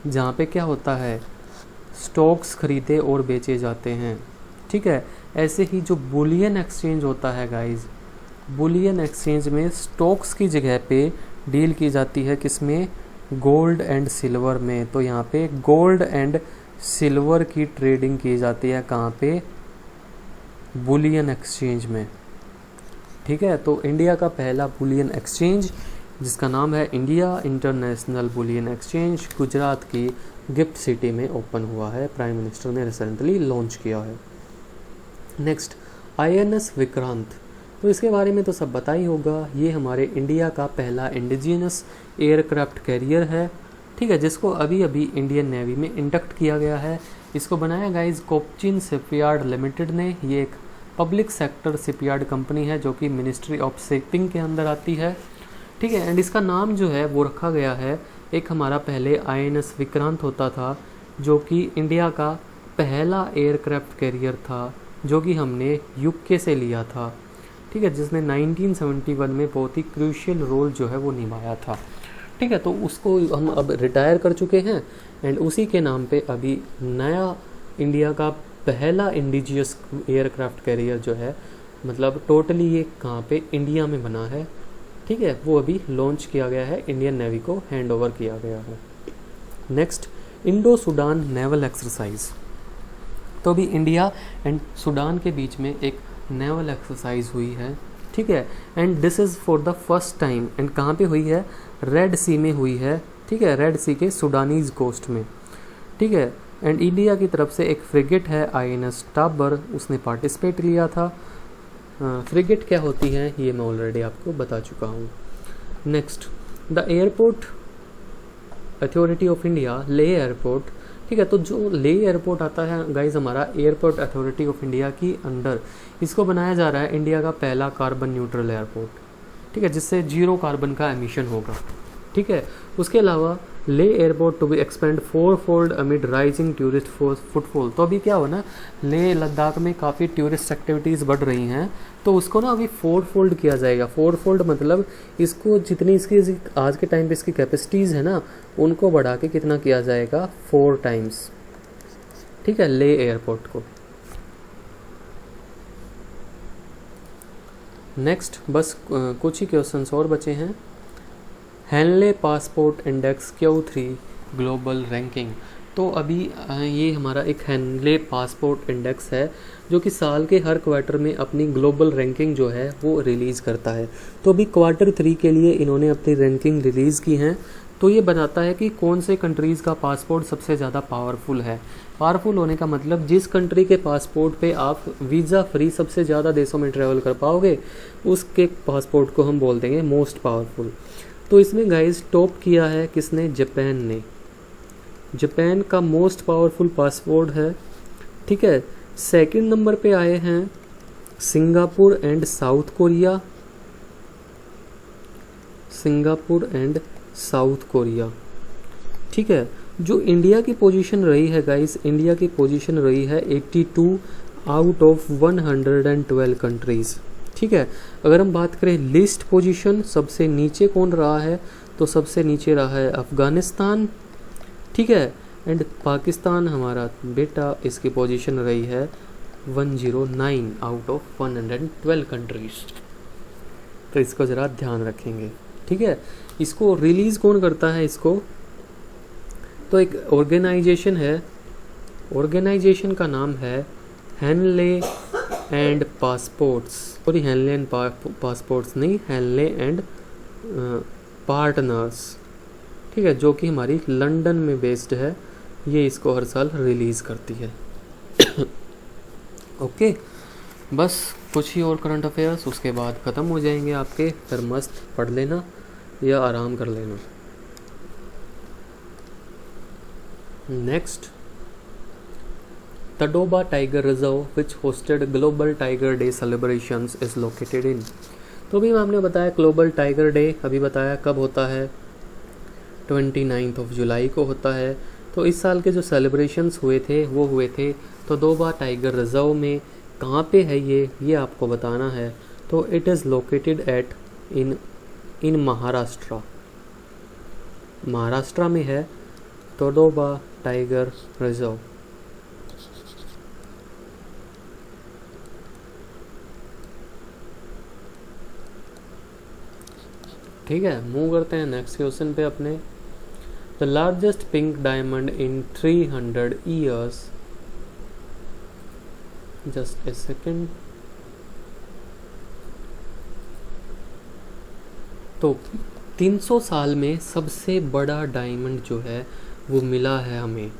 जहाँ पे क्या होता है स्टॉक्स खरीदे और बेचे जाते हैं। ठीक है, ऐसे ही जो बुलियन एक्सचेंज होता है गाइज, बुलियन एक्सचेंज में स्टॉक्स की जगह पे डील की जाती है, किसमें, गोल्ड एंड सिल्वर में। तो यहाँ पे गोल्ड एंड सिल्वर की ट्रेडिंग की जाती है, कहाँ पे, बुलियन एक्सचेंज में। ठीक है, तो इंडिया का पहला बुलियन एक्सचेंज जिसका नाम है India international bullion exchange, Gujarat की गिफ्ट सिटी में ओपन हुआ है, प्राइम मिनिस्टर ने रिसेंटली लॉन्च किया है। नेक्स्ट, INS विक्रांत, तो इसके बारे में तो सब पता ही होगा, ये हमारे इंडिया का पहला इंडिजिनस एयरक्राफ्ट कैरियर है। ठीक है, जिसको अभी अभी इंडियन नेवी में इंडक्ट किया गया है। इसको बनाया गाइज कोचिन शिपयार्ड लिमिटेड ने, ये एक पब्लिक सेक्टर शिपयार्ड कंपनी है जो कि मिनिस्ट्री ऑफ शिपिंग के अंदर आती है। ठीक है, एंड इसका नाम जो है वो रखा गया है, एक हमारा पहले INS विक्रांत होता था जो कि इंडिया का पहला एयरक्राफ्ट कैरियर था, जो कि हमने UK से लिया था। ठीक है, जिसने 1971 में बहुत ही क्रूशियल रोल जो है वो निभाया था। ठीक है, तो उसको हम अब रिटायर कर चुके हैं एंड उसी के नाम पे अभी नया इंडिया का पहला इंडिजियस एयरक्राफ्ट कैरियर जो है, मतलब टोटली ये कहाँ पे, इंडिया में बना है। ठीक है, वो अभी लॉन्च किया गया है, इंडियन नेवी को हैंड ओवर किया गया है। Next, Indo Sudan naval exercise, तो अभी इंडिया एंड सूडान के बीच में एक नेवल एक्सरसाइज हुई है। ठीक है, and this is for the first time, and कहाँ पे हुई है, रेड सी में हुई है। ठीक है, रेड सी के सूडानीज कोस्ट में। ठीक है, एंड इंडिया की तरफ से एक फ्रिगेट है INS टाबर, उसने पार्टिसिपेट लिया था। फ्रिगेट क्या होती है ये मैं ऑलरेडी आपको बता चुका हूँ। Next, the airport authority of India, ले एयरपोर्ट, ठीक है। तो जो ले एयरपोर्ट आता है गाइज हमारा एयरपोर्ट अथॉरिटी ऑफ इंडिया की अंडर, इसको बनाया जा रहा है इंडिया का पहला कार्बन न्यूट्रल एयरपोर्ट, ठीक है, जिससे 0 कार्बन का एमिशन होगा, ठीक है। उसके अलावा Leh airport to be expand 4-fold amid rising tourist footfall. तो अभी क्या हो ना, ले लद्दाख में काफ़ी टूरिस्ट एक्टिविटीज़ बढ़ रही हैं, तो उसको ना अभी 4-fold किया जाएगा। 4-fold मतलब इसको जितनी इसकी आज के टाइम पे इसकी कैपेसिटीज़ है ना, उनको बढ़ा के कितना किया जाएगा, 4 टाइम्स, ठीक है, ले एयरपोर्ट को। नेक्स्ट, बस कुछ ही क्वेश्चंस और बचे हैं। Henley passport index Q3 global ranking. तो अभी ये हमारा एक हेनले पासपोर्ट इंडेक्स है जो कि साल के हर क्वार्टर में अपनी ग्लोबल रैंकिंग जो है वो रिलीज़ करता है। तो अभी Q3 के लिए इन्होंने अपनी रैंकिंग रिलीज़ की हैं। तो ये बताता है कि कौन से कंट्रीज़ का पासपोर्ट सबसे ज़्यादा पावरफुल है। पावरफुल होने का मतलब जिस कंट्री के पासपोर्ट पे आप वीज़ा फ्री सबसे ज़्यादा देशों में ट्रैवल कर पाओगे, उसके पासपोर्ट को हम बोल देंगे मोस्ट पावरफुल। तो इसमें गाइस टॉप किया है किसने, जापान ने। जापान का मोस्ट पावरफुल पासपोर्ट है, ठीक है। सेकंड नंबर पे आए हैं Singapore and south Korea, Singapore and south Korea, ठीक है। जो इंडिया की पोजीशन रही है गाइस, इंडिया की पोजीशन रही है 82 आउट ऑफ 112 कंट्रीज़, ठीक है। अगर हम बात करें लिस्ट पोजीशन, सबसे नीचे कौन रहा है, तो सबसे नीचे रहा है अफ़गानिस्तान, ठीक है। एंड पाकिस्तान हमारा बेटा, इसकी पोजीशन रही है 109 आउट ऑफ 112 कंट्रीज। तो इसको ज़रा ध्यान रखेंगे, ठीक है। इसको रिलीज़ कौन करता है इसको, तो एक ऑर्गेनाइजेशन है, ऑर्गेनाइजेशन का नाम है Henley and passports, sorry Henley and passports नहीं, हेनले एंड पार्टनर्स, ठीक है, जो कि हमारी लंदन में बेस्ड है। ये इसको हर साल रिलीज़ करती है। ओके, बस कुछ ही और करंट अफेयर्स, उसके बाद ख़त्म हो जाएंगे आपके। फिर मस्त पढ़ लेना या आराम कर लेना। Next, Tadoba tiger reserve which hosted global tiger day celebrations is located in. तो भी आपने बताया ग्लोबल टाइगर डे, अभी बताया कब होता है, 29 जुलाई को होता है। तो इस साल के जो सेलिब्रेशंस हुए थे वो हुए थे तडोबा टाइगर रिजर्व में। कहाँ पे है ये आपको बताना है। तो इट इज़ लोकेटेड एट इन महाराष्ट्र, महाराष्ट्र में है तडोबा टाइगर रिजर्व। ठीक है, मूव करते हैं नेक्स्ट क्वेश्चन पे अपने। The largest pink diamond in 300 years, just a second. तो 300 साल में सबसे बड़ा डायमंड जो है वो मिला है हमें,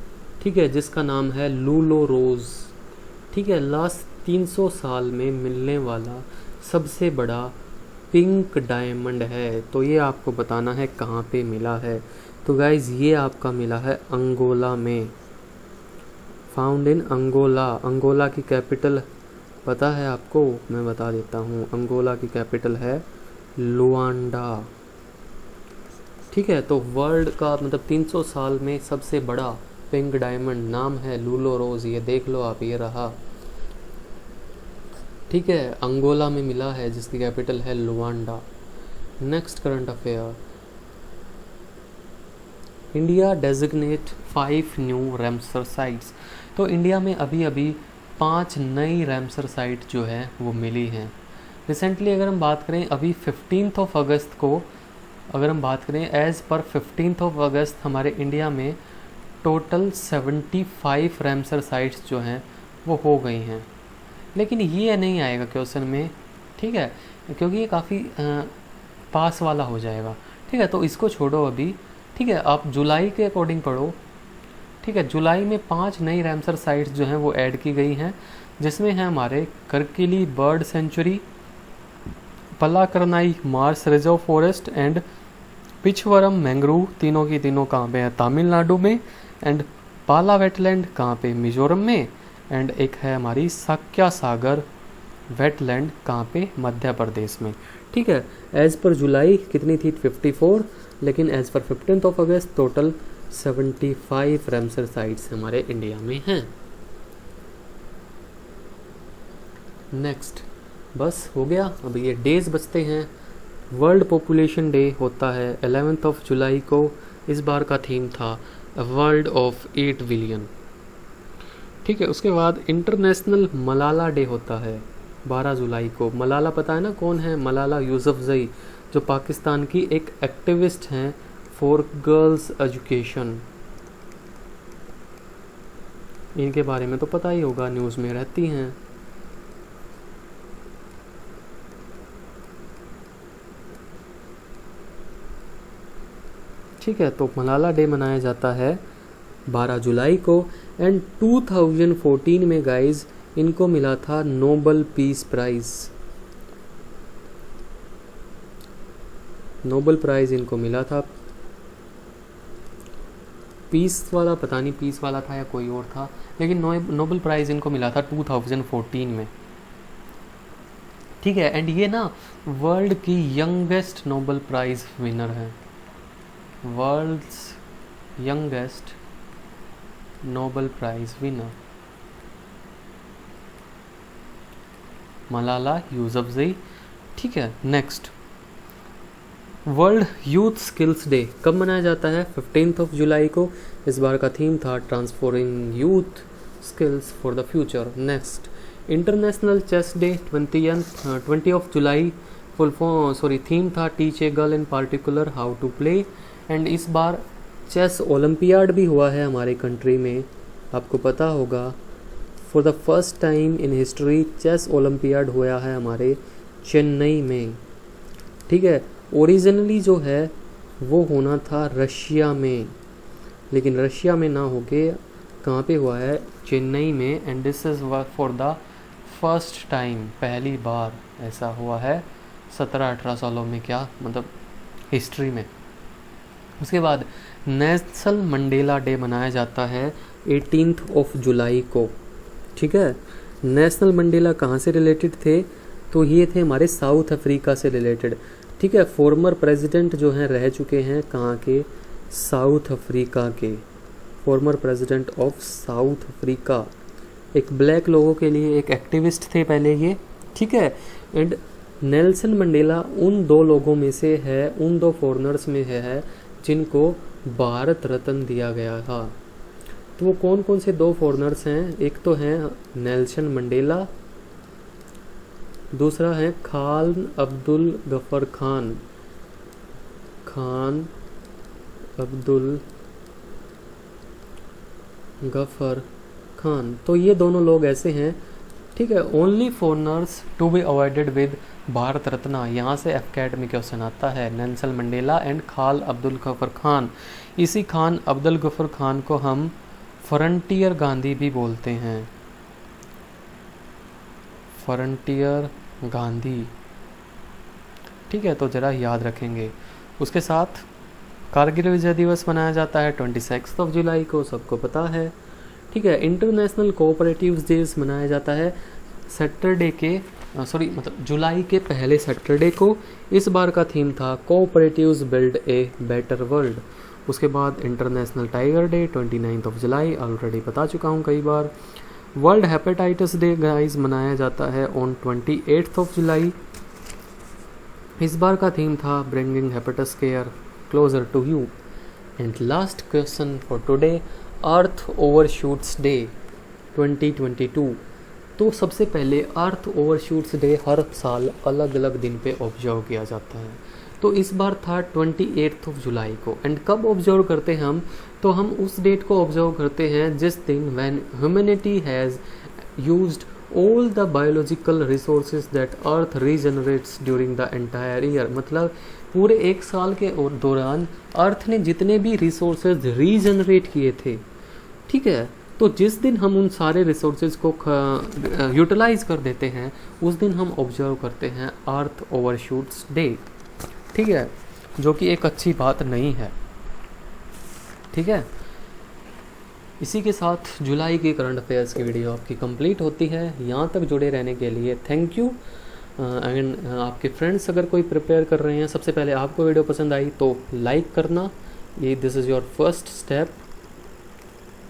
ठीक है, जिसका नाम है लूलो रोज़, ठीक है। लास्ट 300 साल में मिलने वाला सबसे बड़ा पिंक डायमंड है। तो ये आपको बताना है कहाँ पे मिला है। तो गाइज़ ये आपका मिला है अंगोला में, फाउंड इन अंगोला। अंगोला की कैपिटल पता है आपको, मैं बता देता हूँ। अंगोला की कैपिटल है लुआंडा, ठीक है। तो वर्ल्ड का मतलब 300 साल में सबसे बड़ा पिंक डायमंड नाम है लूलो रोज़। ये देख लो आप, ये रहा, ठीक है, अंगोला में मिला है जिसकी कैपिटल है Luanda. Next current affair, India designate 5 new Ramsar sites. तो इंडिया में अभी अभी 5 नई रैमसर साइट जो है वो मिली हैं रिसेंटली। अगर हम बात करें अभी 15 अगस्त को, अगर हम बात करें एज़ पर 15 अगस्त हमारे इंडिया में टोटल 75 रैमसर साइट्स जो हैं वो हो गई हैं। लेकिन ये नहीं आएगा क्वेश्चन में, ठीक है, क्योंकि ये काफ़ी पास वाला हो जाएगा, ठीक है। तो इसको छोड़ो अभी, ठीक है। आप जुलाई के अकॉर्डिंग पढ़ो ठीक है, जुलाई में 5 नई रैमसर साइट्स जो हैं वो ऐड की गई हैं, जिसमें है हमारे Karikili bird sanctuary, Pallikaranai marsh reserve forest and Pichavaram mangrove, तीनों की तीनों कहाँ पे हैं, तमिलनाडु में, एंड पाला वेटलैंड कहाँ पे, मिजोरम में, एंड एक है हमारी साक्या सागर वेटलैंड कहाँ पे, मध्य प्रदेश में। ठीक है, एज पर जुलाई कितनी थी 54, लेकिन एज पर 15 अगस्त टोटल 75 रैमसर साइट्स हमारे इंडिया में हैं। नेक्स्ट, बस हो गया, अब ये डेज बचते हैं। वर्ल्ड पॉपुलेशन डे होता है 11 जुलाई को। इस बार का थीम था वर्ल्ड ऑफ 8 बिलियन। ठीक है, उसके बाद इंटरनेशनल मलाला डे होता है 12 जुलाई को। मलाला पता है ना कौन है? मलाला यूसुफजई, जो पाकिस्तान की एक एक्टिविस्ट हैं फॉर गर्ल्स एजुकेशन। इनके बारे में तो पता ही होगा, न्यूज़ में रहती हैं। ठीक है, तो मलाला डे मनाया जाता है 12 जुलाई को। एंड 2014 में गाइज इनको मिला था Nobel peace prize. Nobel prize इनको मिला था, पीस वाला पता नहीं पीस वाला था या कोई और था, लेकिन नोबल प्राइज इनको मिला था 2014 में। ठीक है, एंड ये ना वर्ल्ड की यंगेस्ट नोबल प्राइज विनर है, world's youngest Nobel prize winner Malala Yousafzai. ठीक है, next, world youth skills day कब मनाया जाता है? 15 जुलाई को। इस बार का थीम था transforming youth skills for the future. Next, international chess day 20 July. Theme था teach a girl in particular how to play. And इस बार चेस ओलंपियाड भी हुआ है हमारे कंट्री में, आपको पता होगा। For the first time in history chess olympiad हुआ है हमारे चेन्नई में। ठीक है, ओरिजिनली जो है वो होना था रशिया में, लेकिन रशिया में ना होके कहाँ पे हुआ है? चेन्नई में। And this is for the first time, पहली बार ऐसा हुआ है 17-18 सालों में, क्या मतलब हिस्ट्री में। उसके बाद नेल्सन मंडेला डे मनाया जाता है 18 जुलाई को। ठीक है, नेल्सन मंडेला कहाँ से रिलेटेड थे? तो ये थे हमारे साउथ अफ्रीका से रिलेटेड। ठीक है, फॉर्मर प्रेसिडेंट जो हैं रह चुके हैं कहाँ के? साउथ अफ्रीका के, former president of south Africa. एक ब्लैक लोगों के लिए एक एक्टिविस्ट थे पहले ये। ठीक है, एंड नेल्सन मंडेला उन दो लोगों में से है, उन दो फॉरेनर्स में है जिनको भारत रत्न दिया गया था। तो वो कौन कौन से दो फॉरेनर्स हैं? एक तो हैं नेल्सन मंडेला, दूसरा है खान अब्दुल गफर खान, खान अब्दुल गफर खान। तो ये दोनों लोग ऐसे हैं, ठीक है, only foreigners to be awarded with Bharat Ratna. यहाँ से एकेडमी क्वेश्चन आता है, Nelson Mandela and Khan Abdul Ghaffar Khan. इसी खान अब्दुल गफर खान को हम फ्रंटियर गांधी भी बोलते हैं, फ्रंटियर गांधी। ठीक है, तो ज़रा याद रखेंगे। उसके साथ कारगिल विजय दिवस मनाया जाता है 26 जुलाई को, सबको पता है। ठीक है, इंटरनेशनल कोऑपरेटिव्स डेज मनाया जाता है सैटरडे के जुलाई के पहले सैटरडे को। इस बार का थीम था cooperatives build a better world. उसके बाद इंटरनेशनल टाइगर डे 29 जुलाई, ऑलरेडी बता चुका हूँ कई बार। वर्ल्ड हेपेटाइटिस डे गाइस मनाया जाता है ऑन 28 जुलाई। इस बार का थीम था bringing hepatitis care closer to you. And last question for today, earth overshoots day 2022। तो सबसे पहले अर्थ ओवरशूट्स डे हर साल अलग अलग दिन पे ऑब्जर्व किया जाता है। तो इस बार था 28 जुलाई को। एंड कब ऑब्जर्व करते हैं हम? तो हम उस डेट को ऑब्जर्व करते हैं जिस दिन when humanity has used all the biological resources that earth regenerates during the entire year. मतलब पूरे एक साल के दौरान अर्थ ने जितने भी रिसोर्सेज रीजनरेट किए थे ठीक है। तो जिस दिन हम उन सारे रिसोर्सेज को यूटिलाइज कर देते हैं, उस दिन हम ऑब्जर्व करते हैं अर्थ ओवरशूट्स डे, ठीक है, जो कि एक अच्छी बात नहीं है, ठीक है। इसी के साथ जुलाई की करंट अफेयर्स की वीडियो आपकी कंप्लीट होती है। यहाँ तक जुड़े रहने के लिए थैंक यू। एंड आपके फ्रेंड्स अगर कोई प्रिपेयर कर रहे हैं, सबसे पहले आपको वीडियो पसंद आई तो लाइक करना, ये this is your first step,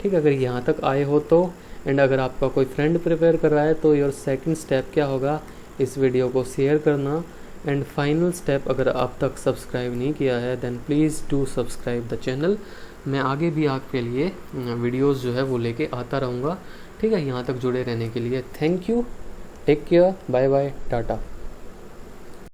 ठीक है, अगर यहाँ तक आए हो तो। एंड अगर आपका कोई फ्रेंड प्रिपेयर कर रहा है तो योर सेकंड स्टेप क्या होगा, इस वीडियो को शेयर करना। एंड फाइनल स्टेप, अगर अब तक सब्सक्राइब नहीं किया है then please do subscribe the channel. मैं आगे भी आपके लिए वीडियोस जो है वो लेके आता रहूँगा, ठीक है। यहाँ तक जुड़े रहने के लिए thank you, take care, bye bye, Tata.